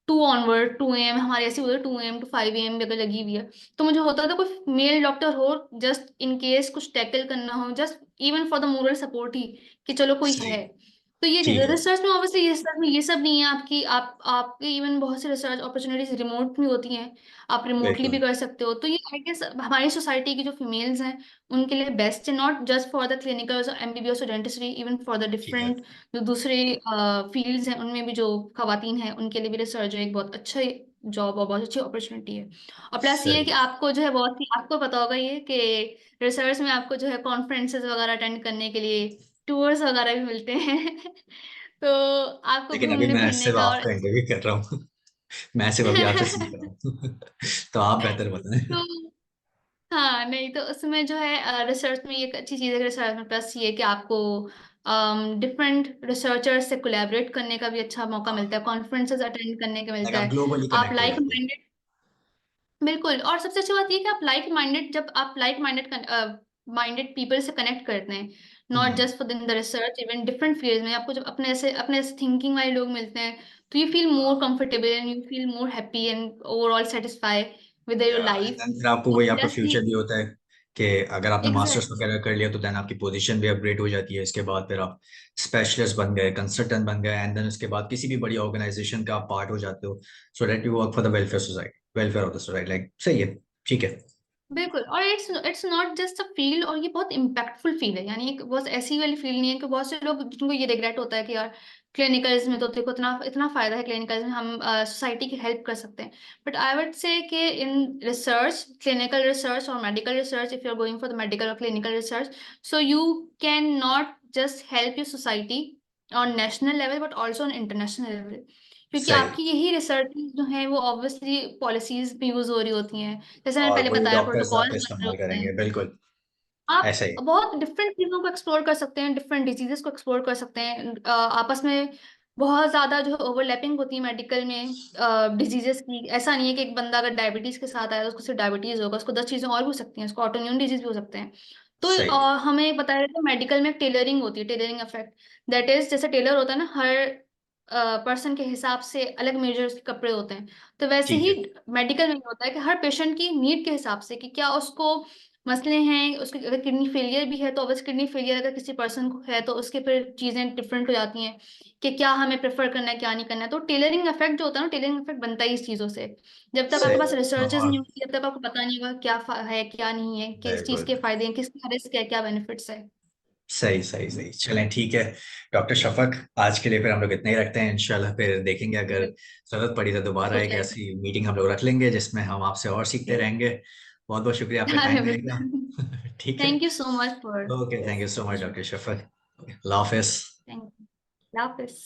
[SPEAKER 2] 2 ऑनवर्ड, 2 AM हमारे ऐसे होता है, 2 AM to 5 AM भी अगर लगी हुई है, तो मुझे होता था कोई मेल डॉक्टर हो, जस्ट इन केस कुछ टैकल करना हो, just even for the moral support ही, कि चलो कोई
[SPEAKER 1] सही।
[SPEAKER 2] है। तो ये चीज़
[SPEAKER 1] ठीक
[SPEAKER 2] है।
[SPEAKER 1] है।
[SPEAKER 2] रिसर्च में ऑब्वियसली ये सब में ये सब नहीं है। आपके इवन बहुत सी रिसर्च अपॉर्चुनिटीज रिमोट भी होती हैं, आप रिमोटली भी
[SPEAKER 1] बिल्कुल।
[SPEAKER 2] कर सकते हो। तो ये आई गेस हमारी सोसाइटी की जो फीमेल्स हैं उनके लिए बेस्ट है, not just for the clinical MBBS और डेंटिस्ट्री, इवन फॉर द
[SPEAKER 1] ठीक है।
[SPEAKER 2] डिफरेंट जो दूसरे फील्ड्स हैं उनमें भी जो खवातीन हैं उनके लिए भी रिसर्च एक बहुत अच्छा जॉब और बहुत अच्छी अपॉर्चुनिटी है। और प्लस ये है कि
[SPEAKER 1] सही।
[SPEAKER 2] आपको जो है बहुत ही, आपको पता होगा ये कि रिसर्च में आपको जो है कॉन्फ्रेंसेस वगैरह अटेंड करने के लिए टूर्स वगैरह भी मिलते हैं। तो आपको
[SPEAKER 1] लेकिन अभी
[SPEAKER 2] घूमने
[SPEAKER 1] मैं
[SPEAKER 2] फिरने
[SPEAKER 1] सिर्फ
[SPEAKER 2] का और
[SPEAKER 1] आपका इंटरव्यू कर रहा हूँ। मैं सिर्फ अभी आपसे सीख रहा हूँ। तो आप बेहतर बताएं।
[SPEAKER 2] तो हाँ, नहीं तो उसमें जो है रिसर्च में ये एक अच्छी चीज़ है रिसर्च में, प्लस ये कि आपको डिफरेंट रिसर्चर्स से कोलैबोरेट करने का भी अच्छा मौका
[SPEAKER 1] हाँ,
[SPEAKER 2] मिलता है, कॉन्फ्रेंसेस अटेंड करने का
[SPEAKER 1] लाइक
[SPEAKER 2] मिलता
[SPEAKER 1] आप
[SPEAKER 2] है।
[SPEAKER 1] ग्लोबली
[SPEAKER 2] आप
[SPEAKER 1] कनेक्ट हो
[SPEAKER 2] लाइक
[SPEAKER 1] जाते हैं।
[SPEAKER 2] माइंडेड, बिल्कुल। और सबसे अच्छी बात ये है कि आप लाइक माइंडेड, जब आप लाइक माइंडेड माइंडेड पीपल से कनेक्ट करते हैं, not
[SPEAKER 1] hmm.
[SPEAKER 2] Just for in the research, even different field में आपको जब अपने ऐसे थिंकिंग वाले लोग मिलते हैं, तो यू फील मोर
[SPEAKER 1] हाँ,
[SPEAKER 2] comfortable and you feel more happy and overall satisfy with your
[SPEAKER 1] या एंड
[SPEAKER 2] लाइफ।
[SPEAKER 1] देन फिर आपको
[SPEAKER 2] और
[SPEAKER 1] वही आपका
[SPEAKER 2] प्लस
[SPEAKER 1] फ्यूचर भी होता है कि अगर आपने मास्टर्स
[SPEAKER 2] एग्जैक्टली,
[SPEAKER 1] वगैरह कर लिया तो देन आपकी पोजीशन भी अपग्रेड हो जाती है। इसके बाद फिर आप स्पेशलिस्ट बन गए, कंसल्टेंट बन गए, एंड देन उसके बाद किसी भी बड़ी ऑर्गेनाइजेशन का आप पार्ट हो जाते हो, so that you work for the welfare society, welfare of the society. Like सही है। ठीक है।
[SPEAKER 2] बिल्कुल। और it's not just a field, और ये बहुत इम्पैक्टफुल फील्ड है। यानी एक बहुत ऐसी वाली फील्ड नहीं है कि बहुत से लोग जिनको ये रिग्रेट होता है कि यार क्लिनिकल्स में तो देखो इतना इतना फायदा है, क्लिनिकल्स में हम सोसाइटी की हेल्प कर सकते हैं। बट आई वुड से कि इन रिसर्च, क्लिनिकल रिसर्च और medical research, if you are going for the medical और clinical research, so you can not just help your society on national level but also on international level. क्योंकि
[SPEAKER 1] सही।
[SPEAKER 2] आपकी यही research जो है वो obviously policies में यूज हो रही होती हैं, जैसे मैंने
[SPEAKER 1] और
[SPEAKER 2] पहले
[SPEAKER 1] वही
[SPEAKER 2] बताया,
[SPEAKER 1] डॉक्टर्स
[SPEAKER 2] प्रोटोकॉल
[SPEAKER 1] आपका
[SPEAKER 2] बन रहे
[SPEAKER 1] इस्तेमाल
[SPEAKER 2] होते
[SPEAKER 1] करेंगे,
[SPEAKER 2] हैं।
[SPEAKER 1] बिल्कुल।
[SPEAKER 2] आप
[SPEAKER 1] ऐसा ही।
[SPEAKER 2] बहुत डिफरेंट चीजों को एक्सप्लोर कर सकते हैं, डिफरेंट डिजीजेस को एक्सप्लोर कर सकते हैं। आपस में बहुत ज्यादा जो ओवरलैपिंग होती है मेडिकल में डिजीजेस की। ऐसा नहीं है कि एक बंदा अगर डायबिटीज के साथ आया तो उसको सिर्फ डायबिटीज होगा, उसको 10 चीजें और भी हो सकती हैं, उसको ऑटोइम्यून डिजीज भी हो सकते हैं। तो
[SPEAKER 1] सही।
[SPEAKER 2] हमें बताया जाता है मेडिकल में टेलरिंग होती है, टेलरिंग इफेक्ट। दैट इज, जैसे टेलर होता है ना, हर पर्सन के हिसाब से अलग मेजर्स के कपड़े होते हैं। तो वैसे
[SPEAKER 1] ठीक
[SPEAKER 2] ही
[SPEAKER 1] है।
[SPEAKER 2] मेडिकल में ये होता है कि हर पेशेंट की नीड के हिसाब से कि क्या उसको मसले हैं, उसकी अगर किडनी फेलियर भी है तो ऑब्वियस किडनी फेलियर अगर किसी पर्सन को है तो उसके फिर चीज़ें डिफरेंट हो जाती हैं कि क्या हमें प्रेफर करना है क्या नहीं करना है। तो टेलरिंग इफेक्ट जो होता है ना, टेलरिंग इफेक्ट बनता ही इस चीज़ों से। जब तक आपके
[SPEAKER 1] सही।
[SPEAKER 2] पास रिसर्चेज
[SPEAKER 1] और
[SPEAKER 2] नहीं होंगी, जब तक आपको पता नहीं होगा क्या है क्या नहीं है, किस चीज़
[SPEAKER 1] बिल्कुल
[SPEAKER 2] के फायदे हैं, किसका रिस्क है, क्या बेनिफिट्स है।
[SPEAKER 1] सही सही सही। चलें ठीक है डॉक्टर शफक, आज के लिए फिर हम लोग इतना ही रखते हैं। इंशाल्लाह फिर देखेंगे, अगर जरूरत पड़ी तो दोबारा
[SPEAKER 2] हो
[SPEAKER 1] एक
[SPEAKER 2] जाएगा।
[SPEAKER 1] ऐसी मीटिंग हम लोग रख लेंगे जिसमें हम आपसे और सीखते रहेंगे। बहुत बहुत शुक्रिया आपका
[SPEAKER 2] अरे
[SPEAKER 1] टाइम देने का।
[SPEAKER 2] बिल्कुल।
[SPEAKER 1] ठीक है।
[SPEAKER 2] Thank you so much for
[SPEAKER 1] okay, thank you so much
[SPEAKER 2] discussion.
[SPEAKER 1] Doctor Shafaq. Allah Hafiz.
[SPEAKER 2] Thank you. Hafiz.